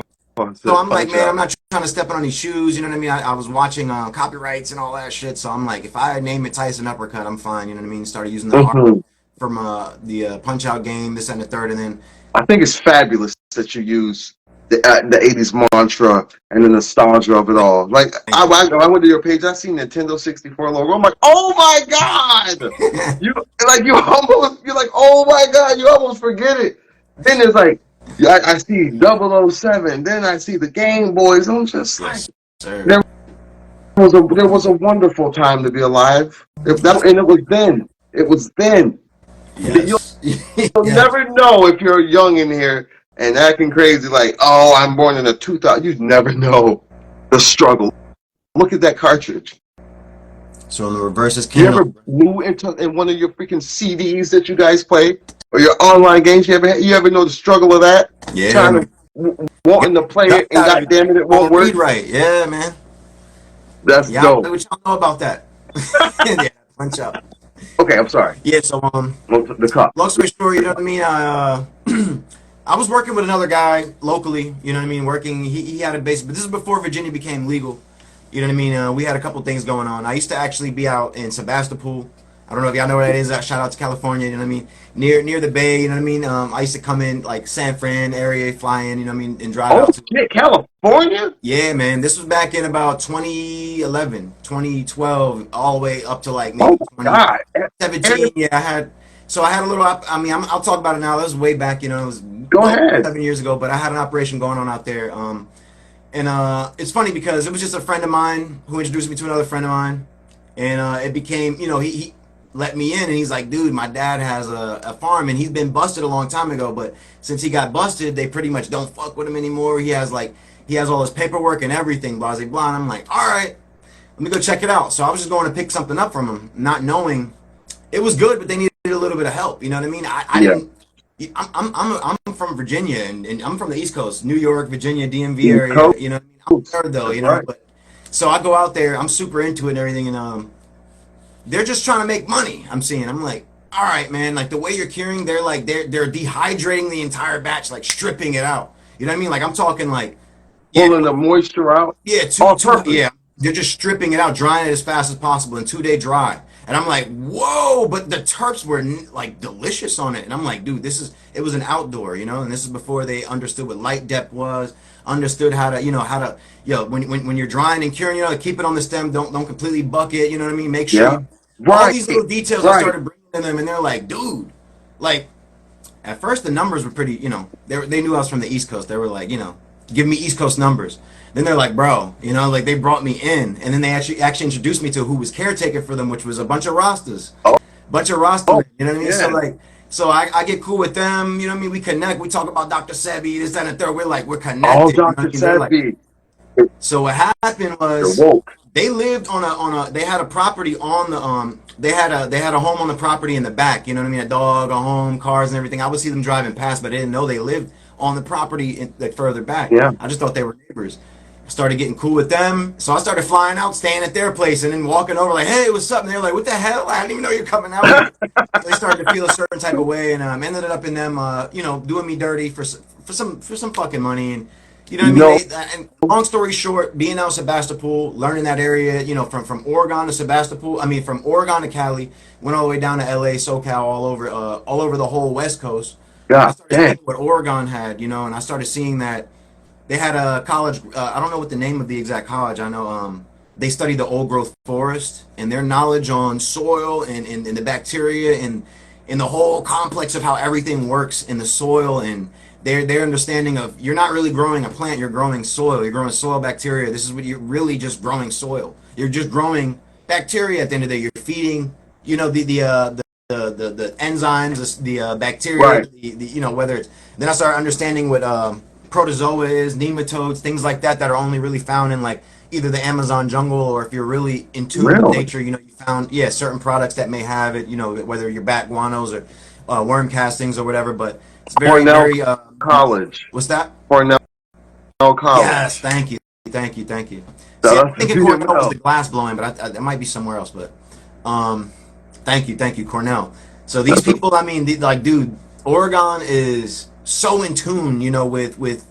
so I'm like, punch man, I'm out. not trying to step on any shoes. You know what I mean? I was watching copyrights and all that shit. So I'm like, if I name it Tyson Uppercut, I'm fine. You know what I mean? Started using the art Hmm. from the Punch Out game, this and the third, and then I think it's fabulous that you use the '80s mantra and the nostalgia of it all. Like thank you. I went to your page. I seen Nintendo 64 logo. I'm like, oh my god! You you're like, oh my god! You almost forget it. Then it's like, yeah, I see 007. Then I see the Game Boys. I'm just like, Yes, sir. there there was a wonderful time to be alive. And it was then. It was then. You'll Yes. Yes. never know if you're young in here and acting crazy like, oh, I'm born in a 2000. You never know the struggle. Look at that cartridge. So in the reverse is You Canna. ever blew in one of your freaking CDs that you guys play? or your online games. You ever know the struggle of that? Yeah, Trying man. to wanting to play Got it, and out of it. goddamn it won't Don't work. read right. Yeah, man. That's Yeah, dope. what y'all know about that? Yeah, punch out. Okay, I'm sorry. Yeah, so The cup. long story short, you know what I mean? I was working with another guy locally, you know what I mean? Working, he had a base, but this is before Virginia became legal. You know what I mean? We had a couple things going on. I used to actually be out in Sebastopol. I don't know if y'all know where that is. Shout out to California, you know what I mean? Near the bay, you know what I mean? I used to come in like San Fran area, fly in, you know what I mean, and drive Oh out to. shit, California? Yeah, man. This was back in about 2011, 2012, all the way up to like Oh maybe my God. 2017. Yeah, I had a little, I mean, I'll talk about it now. That was way back, you know, it was Go well ahead. 7 years ago, but I had an operation going on out there. And it's funny because it was just a friend of mine who introduced me to another friend of mine. And it became, you know, he let me in and he's like, dude, my dad has a farm and he's been busted a long time ago. But since he got busted, they pretty much don't fuck with him anymore. He has all his paperwork and everything, blah, blah, blah. And I'm like, all right, let me go check it out. So I was just going to pick something up from him, not knowing it was good, but they needed a little bit of help. You know what I mean? I Yeah. didn't. I'm from Virginia and I'm from the East Coast, New York, Virginia, DMV East area. Coast. You know what I mean? I'm third though, That's you know. right. But so I go out there, I'm super into it and everything, and they're just trying to make money. I'm like, all right, man. Like the way you're curing, they're dehydrating the entire batch, like stripping it out. You know what I mean? Like I'm talking like, yeah, Pulling the moisture out. yeah, On purpose. yeah. They're just stripping it out, drying it as fast as possible in 2 day dry. And I'm like, whoa! But the terps were like delicious on it, and I'm like, dude, it was an outdoor, you know, and this is before they understood what light depth was, understood how to, when you're drying and curing, you know, keep it on the stem, don't completely buck it, you know what I mean? Make sure Yeah. you, all Right. these little details I Right. started bringing to them, and they're like, dude, like at first the numbers were pretty, you know, they knew I was from the East Coast. They were like, you know, give me East Coast numbers. Then they're like, bro, you know, like they brought me in, and then they actually introduced me to who was caretaker for them, which was a bunch of Rastas, Oh, bunch of Rasta oh men, you know what I mean? So yeah. like, so I get cool with them, you know what I mean? We connect, we talk about Dr. Sebi, this, that, and the third. We're All connected, you know Dr. what I mean? They're like, Sebi. so what happened You're was woke. they lived on a they had a property on the they had a home on the property in the back, you know what I mean? A dog, a home, cars and everything. I would see them driving past, but I didn't know they lived on the property like further back. Yeah. I just thought they were neighbors. I started getting cool with them, so I started flying out, staying at their place, and then walking over like, "Hey, what's up?" And they're like, "What the hell? I didn't even know you're coming out here." They started to feel a certain type of way, and ended up in them, you know, doing me dirty for some fucking money, and you know what I You mean. know, And long story short, being out Sebastopol, learning that area, you know, from Oregon to Sebastopol, I mean, from Oregon to Cali, went all the way down to LA, SoCal, all over the whole West Coast. I God started damn. seeing what Oregon had, you know, and I started seeing that they had a college. I don't know what the name of the exact college. I know they study the old growth forest, and their knowledge on soil and the bacteria and the whole complex of how everything works in the soil and their understanding of you're not really growing a plant, you're growing soil. You're growing soil bacteria. This is what you're really just growing soil. You're just growing bacteria at the end of the day. You're feeding, you know, the enzymes, the bacteria, Right. you know, whether it's. Then I started understanding what protozoa is, nematodes, things like that that are only really found in like either the Amazon jungle or if you're really in tune with Really? nature, you know, you found certain products that may have it, you know, whether you're bat guanos or worm castings or whatever. But it's Cornell very College. what's that? Cornell Yes, College. thank you, thank you, thank you. See, I'm Shout out to thinking Cornell was CML. the glass blowing, but it might be somewhere else. But um, thank you, Cornell. So these That's a, people, I mean, like, dude, Oregon is so in tune, you know, with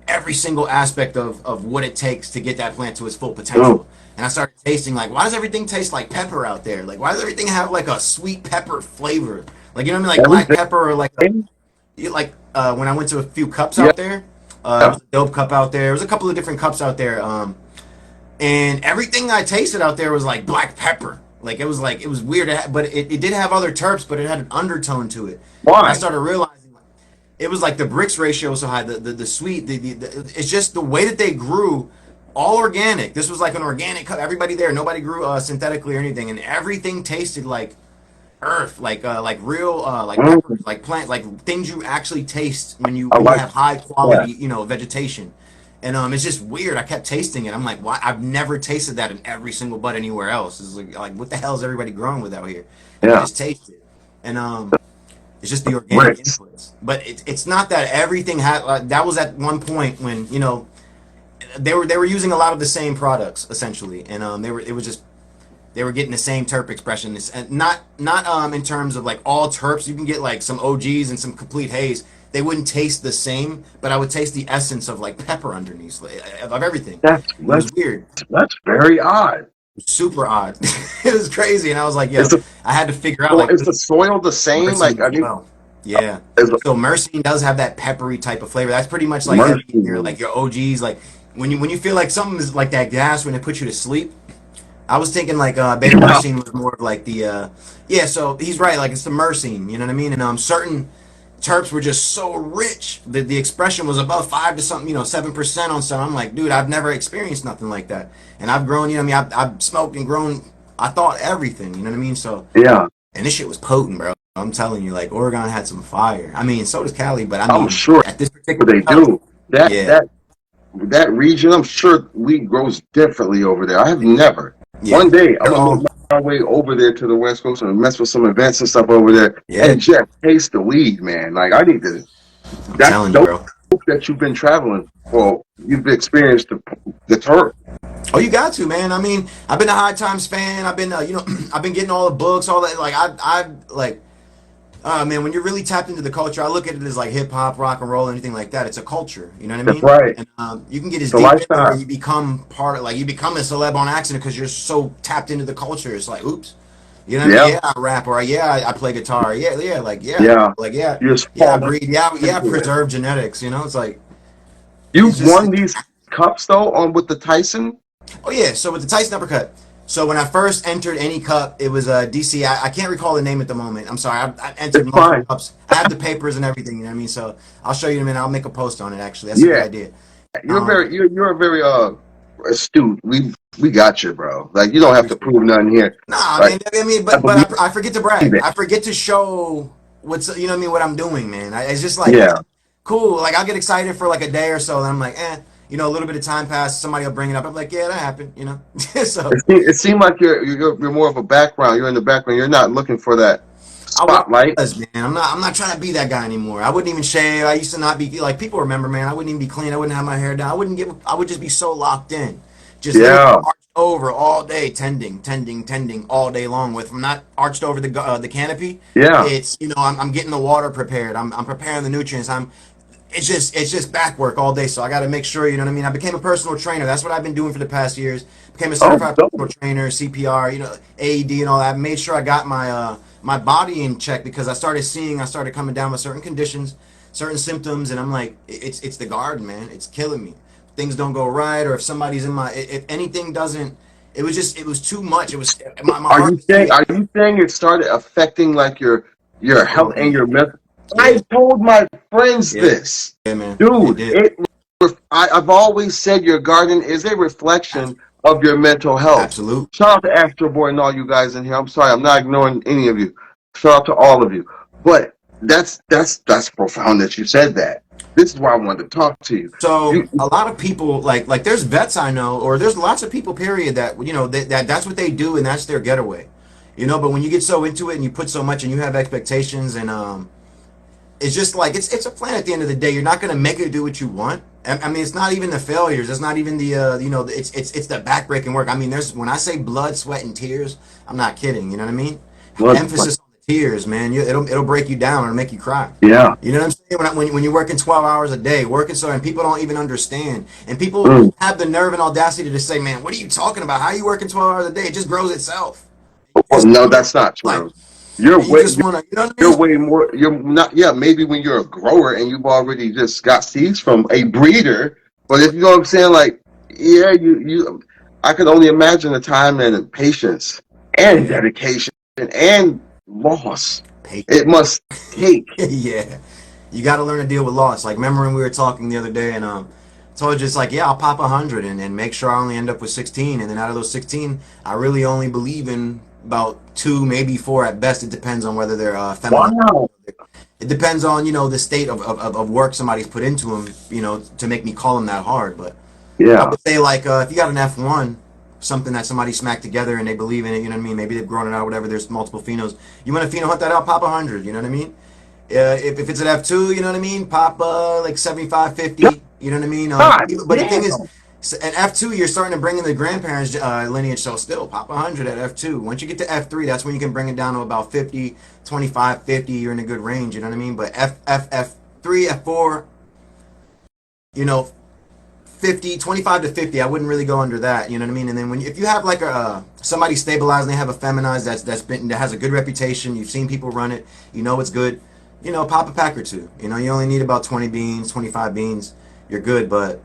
every single aspect of what it takes to get that plant to its full mm, potential. And I started tasting like, why does everything taste like pepper out there? Like, why does everything have like a sweet pepper flavor? Like, you know what I mean? Like black everything. pepper or like when I went to a few cups Yeah. out there, there was a dope cup out there. There was a couple of different cups out there, and everything I tasted out there was like black pepper. Like it was weird, but it did have other terps, but it had an undertone to it. And I Why? started realizing it was like the bricks ratio was so high, the sweet, it's just the way that they grew, all organic. This was like an organic cup. Everybody there, nobody grew synthetically or anything, and everything tasted like earth, like real, like Mm, peppers, like plant, like things you actually taste when I you like have high that. quality, you know, vegetation. And it's just weird. I kept tasting it. I'm like, why? I've never tasted that in every single bud anywhere else. It's like what the hell is everybody growing with out here? And I Yeah. just tasted it. And It's just the organic Right. inputs. But it's not that everything had. That was at one point when they were using a lot of the same products essentially, and it was just they were getting the same terp expression, and not in terms of like all terps. You can get like some OGs and some complete haze. They wouldn't taste the same, but I would taste the essence of like pepper underneath of everything. That's It was that's weird, that's very odd. super odd. It was crazy, and I was like, Is yo, the I had to figure out like is the soil the same? Like, Mercian I as mean, well. Yeah. is the So Mercian does have that peppery type of flavor. That's pretty much like every your mercy? like your OGs. Like when you feel like something is like that gas when it puts you to sleep. I was thinking like beta Yeah. myrcene was more of like the yeah. So he's right. Like it's the myrcene. You know what I mean? And certain terps were just so rich that the expression was above 5 to something. 7% on some. I'm like, dude, I've never experienced nothing like that. And I've grown. You know what I mean? I've smoked and grown. I thought everything. You know what I mean? So Yeah. and this shit was potent, bro. I'm telling you, like Oregon had some fire. I mean, so does Cali, but I I'm mean, sure at this particular they level, do. That yeah, that that region, I'm sure weed grows differently over there. I have never. yeah, One day I'm they're gonna all, make my way over there to the West Coast and mess with some events and stuff over there yeah. and just taste the weed, man. Like I need to. I'm That's telling you, dope bro. that you've been traveling. Well, you've experienced the turf. Oh, you got to, man. I mean, I've been a High Times fan. I've been, I've been getting all the books, all that. Like, like, man, when you're really tapped into the culture, I look at it as like hip hop, rock and roll, anything like that. It's a culture. You know what I That's mean? right. And you can get as It's a deep in it where lifestyle. you become part of, like, you become a celeb on accident because you're so tapped into the culture. It's like, oops. You know what I mean? Yeah, Yeah, I rap, or yeah, I play guitar. Yeah, yeah, yeah. yeah, You just yeah. I fall breed. Yeah, yeah. I into it. preserve genetics. It's like it's You've just. won these cups though on with the Tyson. Oh yeah. So with the Tyson uppercut. So when I first entered any cup, it was a DC. I can't recall the name at the moment. I'm sorry. I entered It's multiple fine. cups. I have the papers and everything. You know what I mean? So I'll show you in a minute. I'll make a post on it. Actually, that's a good Yeah, idea. you're Um, very you're a very astute. We got you, bro. Like you I don't have to appreciate it. prove nothing here. Nah, Like man. I mean, I but believe I forget to brag. it. I forget to show what's what I mean, what I'm doing, man. It's just like Yeah. cool. Like I'll get excited for like a day or so, and I'm like, a little bit of time passes. Somebody will bring it up. I'm like, yeah, that happened. So It seemed like you're more of a background. You're in the background. You're not looking for that I spotlight. was, man. I'm not trying to be that guy anymore. I wouldn't even shave. I used to not be like people remember, man. I wouldn't even be clean. I wouldn't have my hair down. I would just be so locked in, just literally Yeah. arched over all day, tending all day long. With I'm not arched over the canopy. Yeah. It's I'm getting the water prepared. I'm preparing the nutrients. It's just back work all day. So I got to make sure, you know what I mean? I became a personal trainer. That's what I've been doing for the past years. Became a Oh, certified personal dope. trainer, CPR, AED and all that. I made sure I got my body in check because I started coming down with certain conditions, certain symptoms, and I'm like, it's the garden, man. It's killing me. Things don't go right, or if somebody's in if anything doesn't, it was too much. It was my heart was too. Are you saying it started affecting like your Oh health and man, your mental? yeah, I told my friends yeah, this, yeah, man. It dude. did. I've always said your garden is a reflection of your mental health. Absolute. Shout out to Astro Boy and all you guys in here. I'm sorry, I'm not ignoring any of you. Shout out to all of you. But that's profound that you said that. This is why I wanted to talk to you. So You a lot of people like there's vets I know, or there's lots of people period that that's what they do and that's their getaway, But when you get so into it and you put so much and you have expectations and it's just like it's a plan at the end of the day. You're not gonna make it do what you want. I mean, it's not even the failures. It's not even the it's the backbreaking work. I mean, there's when I say blood, sweat, and tears, I'm not kidding. You know what I mean? what? Emphasis on the tears, man. It'll break you down and make you cry. Yeah. You know what I'm saying? When you're working 12 hours a day, working so, and people don't even understand, and people Mm. have the nerve and audacity to say, "Man, what are you talking about? How are you working 12 hours a day? It just grows itself." Well, Just no, that's not like true. You're you way just want to, you know what I you're mean? way more. You're not. Yeah, maybe when you're a grower and you've already just got seeds from a breeder. But if you know what I'm saying, like, yeah, I could only imagine the time and patience and Yeah, dedication and loss Patience. it must take. Yeah, you got to learn to deal with loss. Like, remember when we were talking the other day, and told you it's like, yeah, I'll pop 100 and make sure I only end up with 16, and then out of those 16, I really only believe in about two, maybe four at best. It depends on whether they're feminine. Wow. It depends on the state of work somebody's put into them, to make me call them that hard. But I Yeah. would say like if you got an F1, something that somebody smacked together and they believe in it, you know what I mean? Maybe they've grown it out, whatever. There's multiple phenos. You want a pheno hunt that out, pop 100. You know what I mean? If it's an F2, you know what I mean, pop like 75, 50, you know what I mean? God But the thing damn. is, at F2, you're starting to bring in the grandparents lineage, so still pop 100 at F2. Once you get to F3, that's when you can bring it down to about 50, 25, 50. You're in a good range, you know what I mean? But F3, F4, you know, 50, 25 to 50, I wouldn't really go under that, you know what I mean? And then if you have like a somebody stabilized and they have a feminized that has a good reputation, you've seen people run it, you know it's good, you know, pop a pack or two. You know, you only need about 20 beans, 25 beans, you're good. But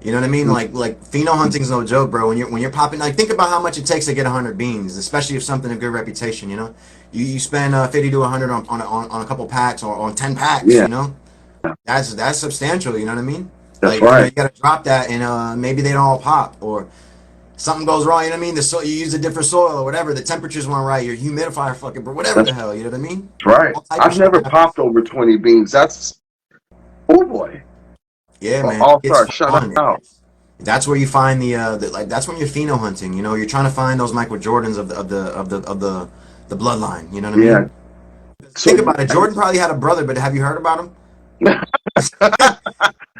you know what I mean? Like pheno hunting's no joke, bro. When you're popping, like, think about how much it takes to get 100 beans, especially if something a good reputation. You know, you spend 50 to 100 on a couple packs or on 10 packs. Yeah, You know, that's substantial. You know what I mean? that's Like, right. you got to drop that, and maybe they don't all pop, or something goes wrong. You know what I mean? You use a different soil or whatever. The temperatures weren't right. Your humidifier fucking, but whatever That's the hell. You know what I mean? right. All type of I've shit never happens. popped over 20 beans. That's, oh boy. Yeah, man, All it's start shut fun. out. That's where you find like that's when you're pheno hunting. You know, you're trying to find those Michael Jordans of the bloodline. You know what I Yeah. mean? So Think about it. Jordan probably had a brother, but have you heard about him?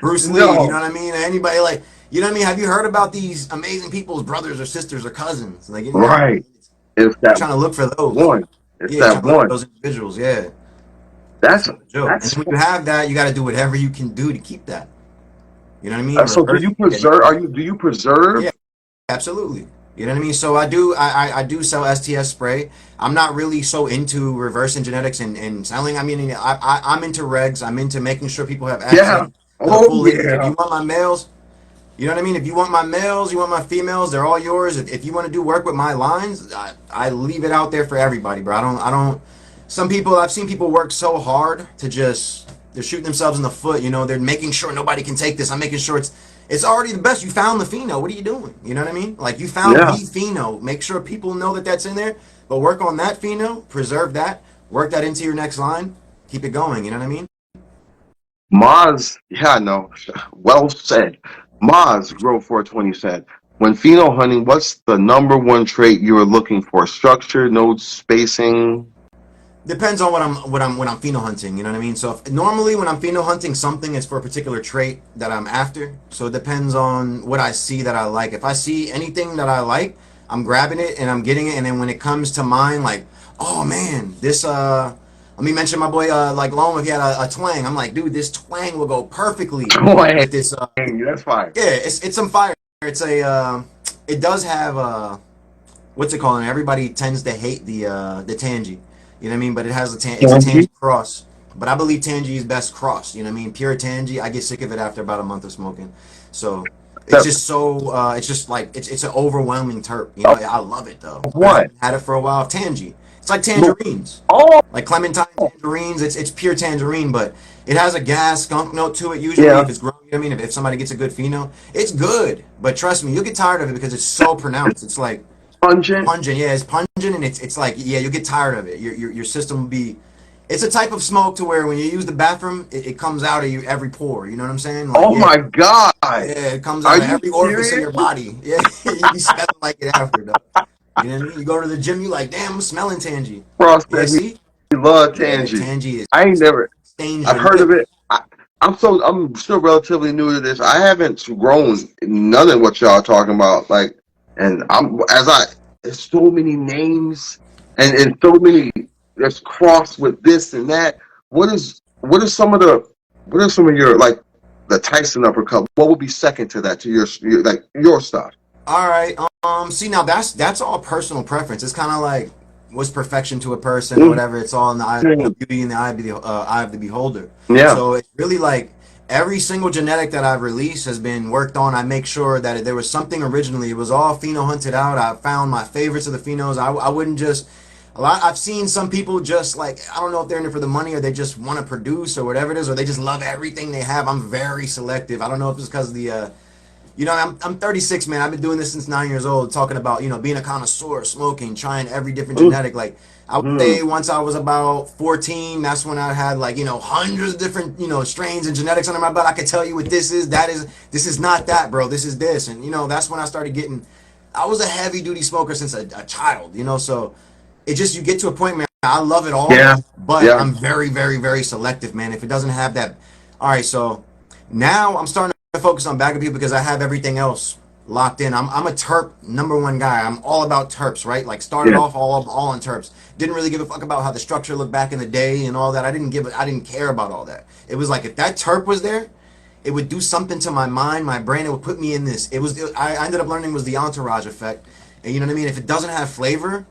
Bruce Lee. You know no, what I mean? Anybody like, you know what I mean? Have you heard about these amazing people's brothers or sisters or cousins? Like, you know, right. It's you're that trying to look for those. one. It's Yeah, you're that trying to look for one. those individuals. Yeah, it's That's not a joke. And that's then when you have that, you got to do whatever you can do to keep that. You know what I mean? so. Do Reverse you it. preserve? Do you preserve? Yeah. Absolutely. You know what I mean? So I do sell STS spray. I'm not really so into reversing genetics and selling. I mean, I'm into regs. I'm into making sure people have access Yeah. to the Oh full lineage. If yeah. you want my males, you know what I mean? If you want my males, you want my females, they're all yours. If you want to do work with my lines, I leave it out there for everybody, bro. I don't. Some people, I've seen people work so hard to just, they're shooting themselves in the foot. You know, they're making sure nobody can take this. I'm making sure it's already the best. You found the pheno. What are you doing? You know what I mean? Like, you found the Yeah. pheno. Make sure people know that that's in there. But work on that pheno. Preserve that. Work that into your next line. Keep it going. You know what I mean? Maz. Yeah. No. Well said. Maz Grow 420 said, when pheno hunting, what's the number one trait you are looking for? Structure, node spacing. Depends on what I'm pheno hunting. You know what I mean? So normally when I'm pheno hunting something, it's for a particular trait that I'm after. So it depends on what I see that I like. If I see anything that I like, I'm grabbing it and I'm getting it. And then when it comes to mine, like, oh man, this let me mention my boy like Lone, if he had a twang. I'm like, dude, this twang will go perfectly Boy, with this. that's fine. Yeah, it's some fire. It's a it does have what's it called? And everybody tends to hate the Tangy. You know what I mean? But it's a Tangy cross. But I believe Tangy is best cross. You know what I mean? Pure Tangy. I get sick of it after about a month of smoking. So it's That, just so it's just like it's an overwhelming terp. You know, I love it though. I what? haven't had it for a while. Tangy. It's like Look, tangerines. oh, Like clementine tangerines, it's pure tangerine, but it has a gas skunk note to it. Usually, yeah. if it's grown, you know what I mean. If somebody gets a good pheno, it's good. But trust me, you'll get tired of it because it's so pronounced. It's like Pungent. pungent. Yeah, it's pungent, and it's like, yeah, you'll get tired of it. Your system will be. It's a type of smoke to where when you use the bathroom, it comes out of you every pore. You know what I'm saying? Like, Oh yeah, my God. yeah, it comes Are out of you every orifice in serious? your body. Yeah, you be smelling like it after though. You know what I mean? You go to the gym, you like, damn, I'm smelling tangy. Frost Yeah, said he see? loved Yeah, Tangy. tangy is I ain't never. stains I've your heard of lip. it. I'm still relatively new to this. I haven't grown none of what y'all talking about. Like, and there's so many names and so many there's cross with this and that. What are some of the what are some of your like the Tyson uppercut? What would be second to that to your like your stuff? All right. See, now that's all personal preference. It's kind of like what's perfection to a person or Mhm. whatever. It's all in the eye, beauty in the eye of the beholder. Yeah. So it's really like every single genetic that I've released has been worked on. I make sure that there was something originally. It was all pheno hunted out. I found my favorites of the phenos. I wouldn't just a lot. I've seen some people just like, I don't know if they're in it for the money or they just want to produce or whatever it is, or they just love everything they have. I'm very selective. I don't know if it's because of the I'm 36, man. I've been doing this since 9 years old, talking about, being a connoisseur, smoking, trying every different genetic. Like, I would Mm-hmm. say once I was about 14, that's when I had like, hundreds of different, strains and genetics under my belt. I could tell you what this is, this is not that, bro. This is this. And, that's when I started getting, I was a heavy duty smoker since a child, so it just, you get to a point, man. I love it all, Yeah, but yeah. I'm very, very, very selective, man. If it doesn't have that, all right. So now I'm starting to focus on Bag of People because I have everything else locked in. I'm a terp #1 guy. I'm all about terps, right? Like started Yeah. off all on terps. Didn't really give a fuck about how the structure looked back in the day and all that. I didn't care about all that. It was like if that terp was there, it would do something to my mind, my brain. It would put me in this. I ended up learning it was the entourage effect, and you know what I mean. If it doesn't have flavor,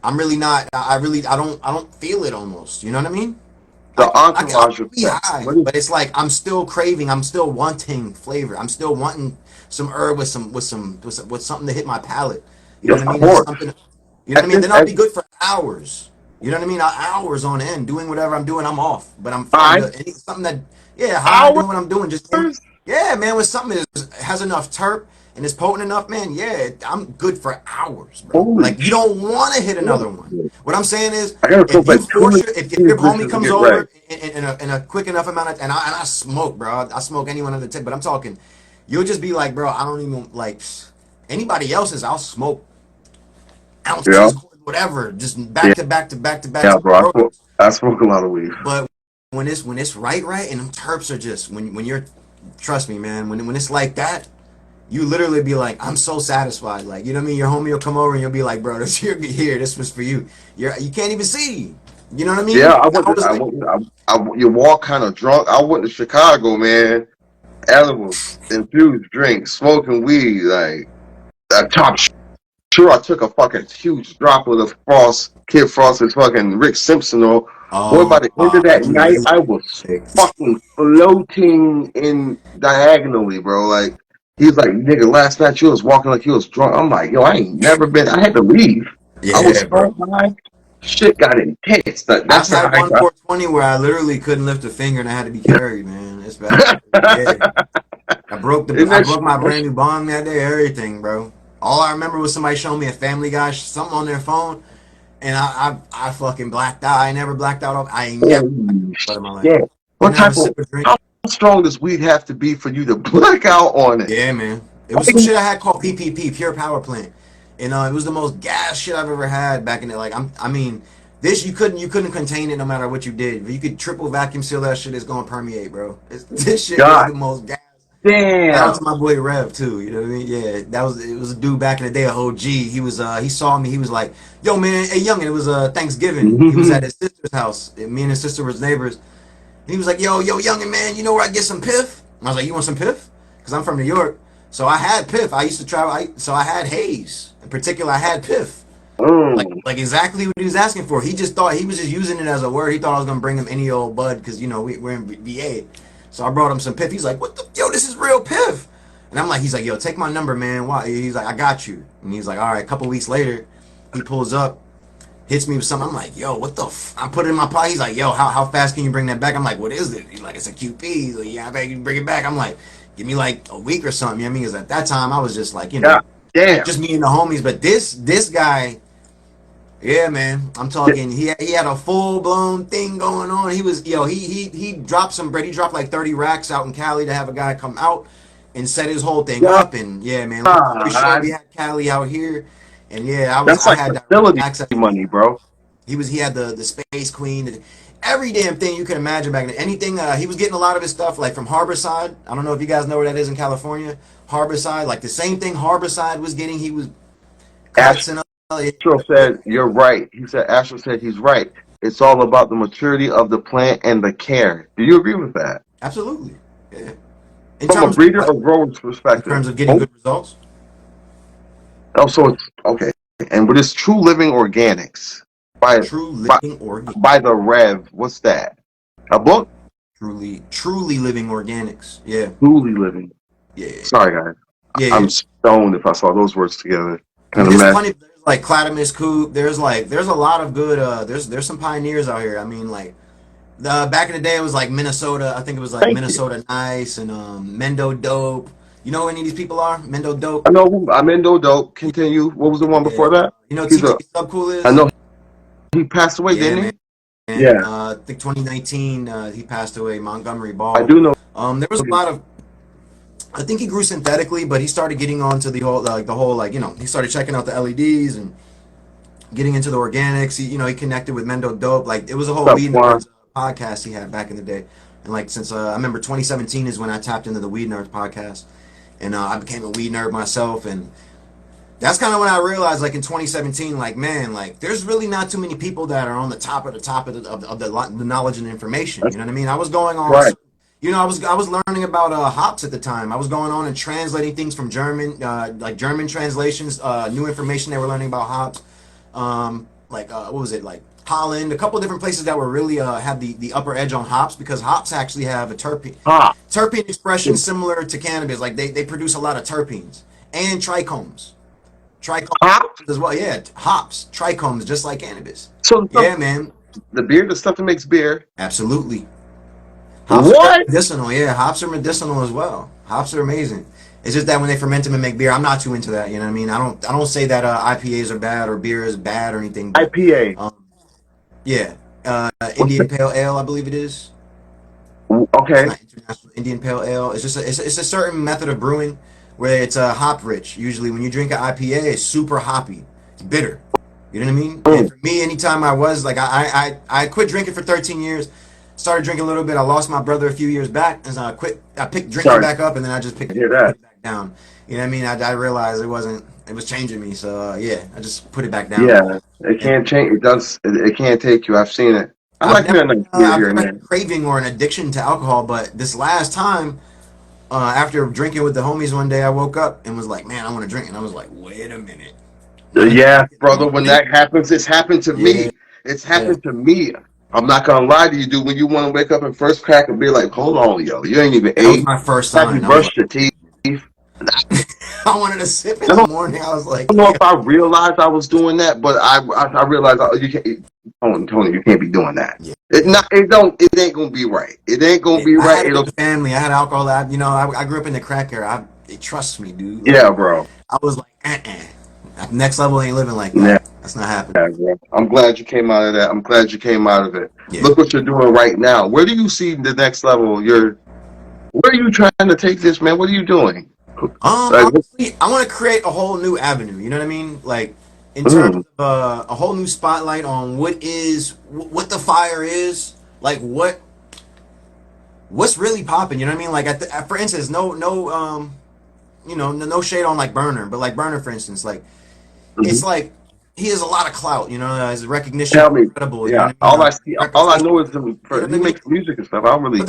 I'm really not. I don't feel it almost. You know what I mean? The I'll entourage be effect. high, What is but it's like I'm still craving. I'm still wanting flavor. I'm still wanting some herb with something to hit my palate. You know of what I mean? And course. something. You know what At I mean? this Then I'll be good for hours. You know what I mean? Hours on end doing whatever I'm doing. I'm off, but I'm fine. time, Something that yeah, high hours. doing what I'm doing. Yeah, man. With something that has enough terp and is potent enough, man. Yeah, I'm good for hours, bro. Holy Like you don't want to hit another one. shit. What I'm saying is, I gotta smoke if you like two force of your, if these your homie bitches to comes get right. over in a quick enough amount of, and I smoke, bro. I smoke anyone under the tip, but I'm talking, you'll just be like, bro, I don't even like anybody else's. I'll smoke Yeah, ounces, whatever, just yeah, back to back to back to back yeah, to bro. bro. I smoke a lot of weed. But when it's right, and them terps are just when you're, trust me, man, when it's like that, you literally be like, I'm so satisfied. Like, you know what I mean? Your homie will come over and you'll be like, bro, this here, this was for you. You can't even see. You know what I Yeah, mean? I was like, you walk kind of drunk. I went to Chicago, man. Edibles, infused drinks, smoking weed, like a top. Sure, I took a fucking huge drop of the Kid Frost's fucking Rick Simpson. Or boy, by the end of that you night, really I was picked. fucking floating in diagonally, bro. Like he was like, nigga, last night you was walking like you was drunk. I'm like, yo, I ain't never been. I had to leave. I was Yeah, bro. so high. Shit got intense. I've That's the had high. one 420 where I literally couldn't lift a finger and I had to be carried, man. It's bad. Yeah. Isn't I that broke my brand shit? new bong that day, everything, bro. All I remember was somebody showing me a Family Guy, something on their phone, and I fucking blacked out. I ain't never blacked out. I ain't never Holy blacked out in my life. shit. What Didn't have a type of, sip of drink. how strong does weed have to be for you to black out on it? Yeah, man. It was some shit I had called PPP, Pure Power Plant, and it was the most gas shit I've ever had back in it. Like I mean, this you couldn't contain it no matter what you did. If you could triple vacuum seal that shit, it's gonna permeate, bro. This shit was God the most gas. Shout out damn. to my boy Rev too. You know what I mean? Yeah, it was a dude back in the day, a OG. He saw me. He was like, "Yo, man, hey, young." It was Thanksgiving. He was at his sister's house. And me and his sister was neighbors. And he was like, "Yo, youngin, man, you know where I get some piff?" And I was like, "You want some piff?" Because I'm from New York, so I had piff. I used to travel. So I had haze. In particular, I had piff. Mm. Like exactly what he was asking for. He just thought he was just using it as a word. He thought I was gonna bring him any old bud because you know we're in VA. So I brought him some piff. He's like, "What the yo? This is real piff." And I'm like, he's like, "Yo, take my number, man." Why? He's like, "I got you." And he's like, "All right." A couple weeks later, he pulls up, hits me with something. I'm like, "Yo, what the?" I put it in my pocket. He's like, "Yo, how fast can you bring that back?" I'm like, "What is it?" He's like, "It's a QP." He's like, "Yeah, I bet you can bring it back." I'm like, "Give me like a week or something." You know what I mean? Because at that time I was just like, God damn. just me and the homies. But this guy. Yeah, man. I'm talking. He had a full blown thing going on. He was he dropped some bread. He dropped like 30 racks out in Cali to have a guy come out and set his whole thing up. And yeah, man. Long story short, we God. had Cali out here, and yeah, That's I like had direct facility access. money, bro. He had the Space Queen, every damn thing you can imagine back then. Anything he was getting a lot of his stuff like from Harborside. I don't know if you guys know where that is in California. Harborside, like the same thing Harborside was getting. He was cuts and all. Astro said, you're right. He said, Astro said he's right. It's all about the maturity of the plant and the care. Do you agree with that? Absolutely. Yeah. In From a terms of breeder what? or grower's In perspective. terms of getting Oh, good results? oh, so it's okay. And with this True Living Organics by, True by living organic. by the Rev, what's that? A book? Truly living organics. Yeah. Truly Living. Yeah. Sorry, guys. Yeah, I'm yeah. stoned if I saw those words together. I mean Kind of there's mess. plenty there's like Cladamus Coop, there's a lot of good there's some pioneers out here. I mean like the back in the day it was like Minnesota, I think it was like Thank you. Minnesota Nice and Mendo Dope. You know who any of these people are? Mendo I Dope? know who I'm Indo Dope. Continue. What was the one Yeah. before that? You know He's TJ a Subcool I is? know he passed away, Yeah, didn't man. he? And Yeah. I think 2019 he passed away, Montgomery I Ball. do know. There was a lot of I think he grew synthetically, but he started getting onto the whole like he started checking out the LEDs and getting into the organics. He connected with Mendo Dope. Like it was a whole What's Weed up, Quan? Nerds podcast he had back in the day. And like since I remember 2017 is when I tapped into the Weed Nerds podcast, and I became a weed nerd myself. And that's kind of when I realized, like in 2017, like man, like there's really not too many people that are on the top of the knowledge and information. That's You know what I mean? I was going on, right. I was learning about hops at the time. I was going on and translating things from German, like German translations, new information they were learning about hops. What was it like? Holland, a couple of different places that were really had the upper edge on hops because hops actually have a Ha. terpene expression similar to cannabis. Like they produce a lot of terpenes and trichomes. Trichomes Ha. as well. Yeah, hops, trichomes, just like cannabis. So the stuff, Yeah, man. the beer, the stuff that makes beer. Absolutely. Hops are What? medicinal. Yeah, hops are medicinal as well. Hops are amazing. It's just that when they ferment them and make beer, I'm not too into that. You know what I mean? I don't say that IPAs are bad or beer is bad or anything, but IPA. um, yeah, What's Indian that? Pale Ale, I believe it is. It's Okay. not international Indian Pale Ale. It's just it's a certain method of brewing where it's hop rich. Usually, when you drink an IPA, it's super hoppy. It's bitter. You know what I mean? And Mm. for me, anytime I was like, I quit drinking for 13 years. Started drinking a little bit. I lost my brother a few years back, and so I quit. I picked drinking Sorry back up, and then I just to picked hear put that. it back down. You know what I mean? I realized it wasn't. It was changing me. So yeah, I just put it back down. Yeah, it And can't change. It does. It can't take you. I've seen it. I I've like never, me a nice beer I've here never and had there. a craving or an addiction to alcohol, but this last time, after drinking with the homies one day, I woke up and was like, "Man, I want to drink," and I was like, "Wait a minute, what is Yeah, in the brother. When morning?" that happens, it's happened to Yeah, me. It's yeah. happened to me. I'm not gonna lie to you, dude. When you want to wake up and first crack and be like, "Hold on, yo, you ain't even That was ate. my first Have you sign. I was like, brushed your teeth?" I I wanted to sip in the don't morning. I was like, know "Yeah, if I realized I was doing that, but I realized you can't. Tony, you can't be doing that. yeah." It not. It don't. It ain't gonna be right. It ain't gonna Yeah, be I right. had a It'll. good family. I had alcohol. I grew up in the crack era. Trust me, dude. Like, Yeah, bro. I was like, next level ain't living like Yeah, that. That's not happening. bro. I'm glad you came out of that. I'm glad you came out of it. Yeah. Look what you're doing right now. Where do you see the next level? Where are you trying to take this, man? What are you doing? Like, Honestly, I want to create a whole new avenue. You know what I mean? Like, in terms mm, of a whole new spotlight on what the fire is. Like, what's really popping. You know what I mean? Like, for instance, no shade on like Burner, but like Burner, for instance, like it's mhm. like he has a lot of clout. His recognition is Tell me. incredible. You know Yeah. what I mean? All I Reputation. know is him. You know what He I mean? makes music and stuff. I don't But really.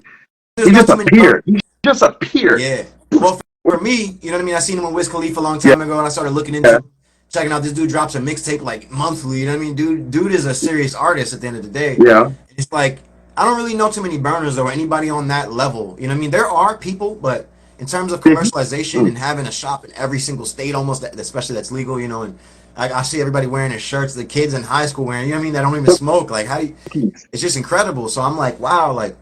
there's He not just too many burners. appeared. He just appeared. Yeah. Well, for me, you know what I mean? I seen him with Wiz Khalifa a long Yeah. time ago, and I started looking into checking out. This dude drops a mixtape like monthly. You know what I mean? Dude is a serious artist at the end of the day. Yeah. It's like I don't really know too many burners or anybody on that level. You know what I mean? There are people, but in terms of commercialization Mm. and having a shop in every single state, almost especially that's legal, and I see everybody wearing their shirts. The kids in high school wearing, you know what I mean? That don't even smoke. Like how do you, it's just incredible. So I'm like, wow, like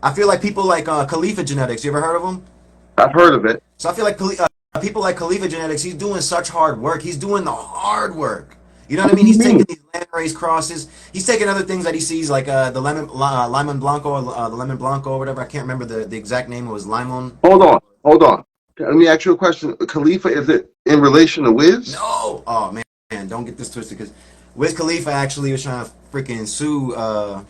I feel like people like Khalifa Genetics. You ever heard of them? I've heard of it. So I feel like people like Khalifa Genetics, he's doing such hard work. He's doing the hard work. You know what I What mean? do you He's taking mean? these land race crosses. He's taking other things that he sees, like the lemon blanco, the lemon blanco, or whatever. I can't remember the exact name. It was limon. Hold on. Hold on. Let me ask you a question. Khalifa, is it in relation to Wiz? No, oh man, don't get this twisted because Wiz Khalifa actually was trying to freaking sue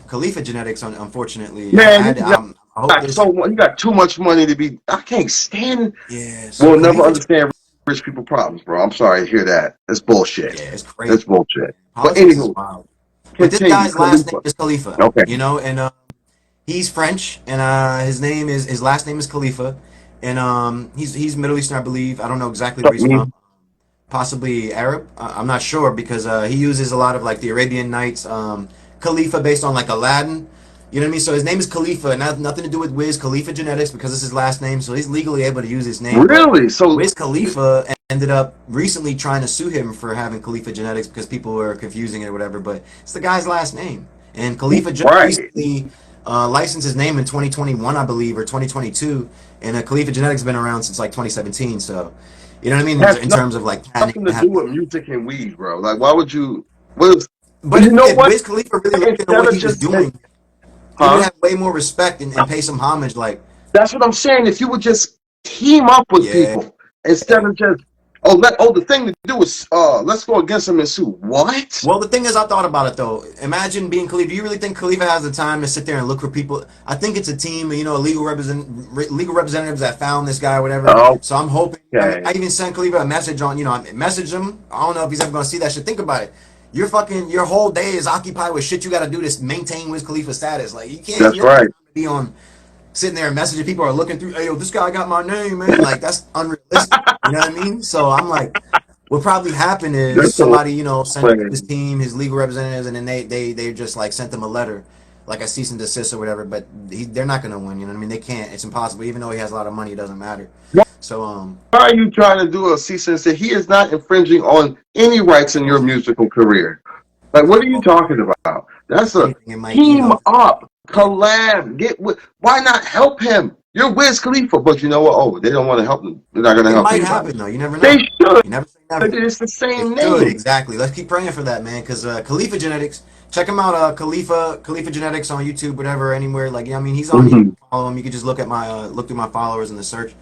Khalifa Genetics. Unfortunately, Man, I hope this. you got too much money to be. I can't stand. Yeah, so We'll never Khalifa. understand rich people problems, bro. I'm sorry to hear that. That's bullshit. Yeah, it's crazy. That's bullshit. But Politics is anywho, wild. But this continue, guy's last name Khalifa. is Khalifa, Okay. and he's French, and his last name is Khalifa, and he's Middle Eastern, I believe. I don't know exactly where Fuck he's me. from. Possibly Arab. I'm not sure because he uses a lot of like the Arabian Nights, Khalifa based on like Aladdin. You know what I mean? So his name is Khalifa, and nothing to do with Wiz Khalifa Genetics because it's his last name, so he's legally able to use his name. But Really? So, Wiz Khalifa ended up recently trying to sue him for having Khalifa Genetics because people were confusing it or whatever. But it's the guy's last name, and Khalifa just right. recently licensed his name in 2021, I believe, or 2022, and Khalifa Genetics been around since like 2017. So you know what I mean Has in terms of like patenting nothing to to do have. with music and weed, bro. Like, why would you? What is, But you know if what? Wiz Khalifa really looked into Instead what of he was just, doing, he would huh? have way more respect and pay some homage. Like, That's what I'm saying. If you would just team up with yeah, people instead of just The thing to do is let's go against him and sue. What? Well, the thing is, I thought about it though. Imagine being Khalifa. Do you really think Khalifa has the time to sit there and look for people? I think it's a team, you know, legal representatives that found this guy or whatever. So I'm hoping. I Okay. even sent Khalifa a message on, you know, I messaged him. I don't know if he's ever going to see that shit. Think about it. Your whole day is occupied with shit you got to do to maintain Wiz Khalifa status. Like you can't. That's You don't have right. time to be on sitting there and messaging people are looking through. Hey, yo, this guy got my name, man. Like that's unrealistic. You know what I mean? So I'm like, what probably happened is That's the somebody, you know, sent his plan. team, his legal representatives, and then they just like sent them a letter, like a cease and desist or whatever. But they're not gonna win. You know what I mean? They can't. It's impossible. Even though he has a lot of money, it doesn't matter. So Why are you trying to do a cease and desist? He is not infringing on any rights in your musical career. Like, what are you well, talking about? That's if a anything, it might, you team know, up, yeah. collab. Get with. Why not help him? You're Wiz Khalifa, but you know what? Oh, they don't want to help him. They're not going to It help might anybody. happen though. You never They know. should. You never say never. It's the It same should, name. exactly. Let's keep praying for that, man. Because Khalifa Genetics, check him out. Khalifa Genetics on YouTube, whatever, anywhere. Like, yeah, I mean, he's on. You Mm-hmm. can follow him. You can just look at my look through my followers in the search.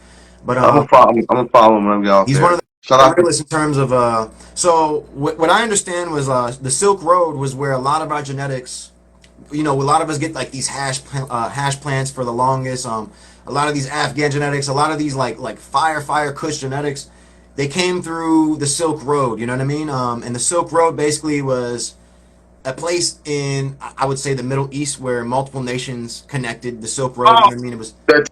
But I'm gonna follow. I'm gonna follow him when we out he's one of there. Shout the out to. realists in terms of. So what I understand was the Silk Road was where a lot of our genetics, you know, a lot of us get like these hash plants for the longest. A lot of these Afghan genetics, a lot of these like fire Kush genetics, they came through the Silk Road. You know what I mean? And the Silk Road basically was a place in I would say the Middle East where multiple nations connected. The Silk Road. You Oh, know what I mean? It was. they're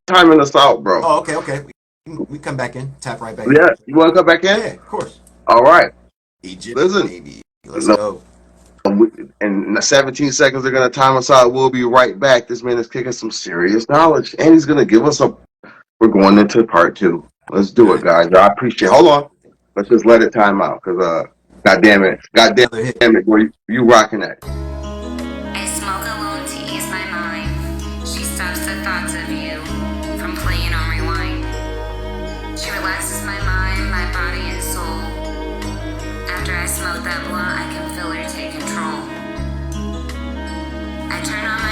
timing us out, bro. Oh, okay. We come back in, tap right back in. Yeah, you want to come back Yeah, in? of course. All right. Egypt, Listen. baby. Let's go. In the 17 seconds they're gonna time us out. We'll be right back. This man is kicking some serious knowledge, and he's gonna give us a. We're going into part two. Let's do it, All guys. I appreciate. right. Hold on. Let's just let it time out, cause God damn Another hit. it, where you rocking that? I smoke alone to ease my mind. She stops the thoughts of you from playing on rewind. She relaxes my mind, my body, and soul. After I smoke that blunt, I can feel her take control. I turn on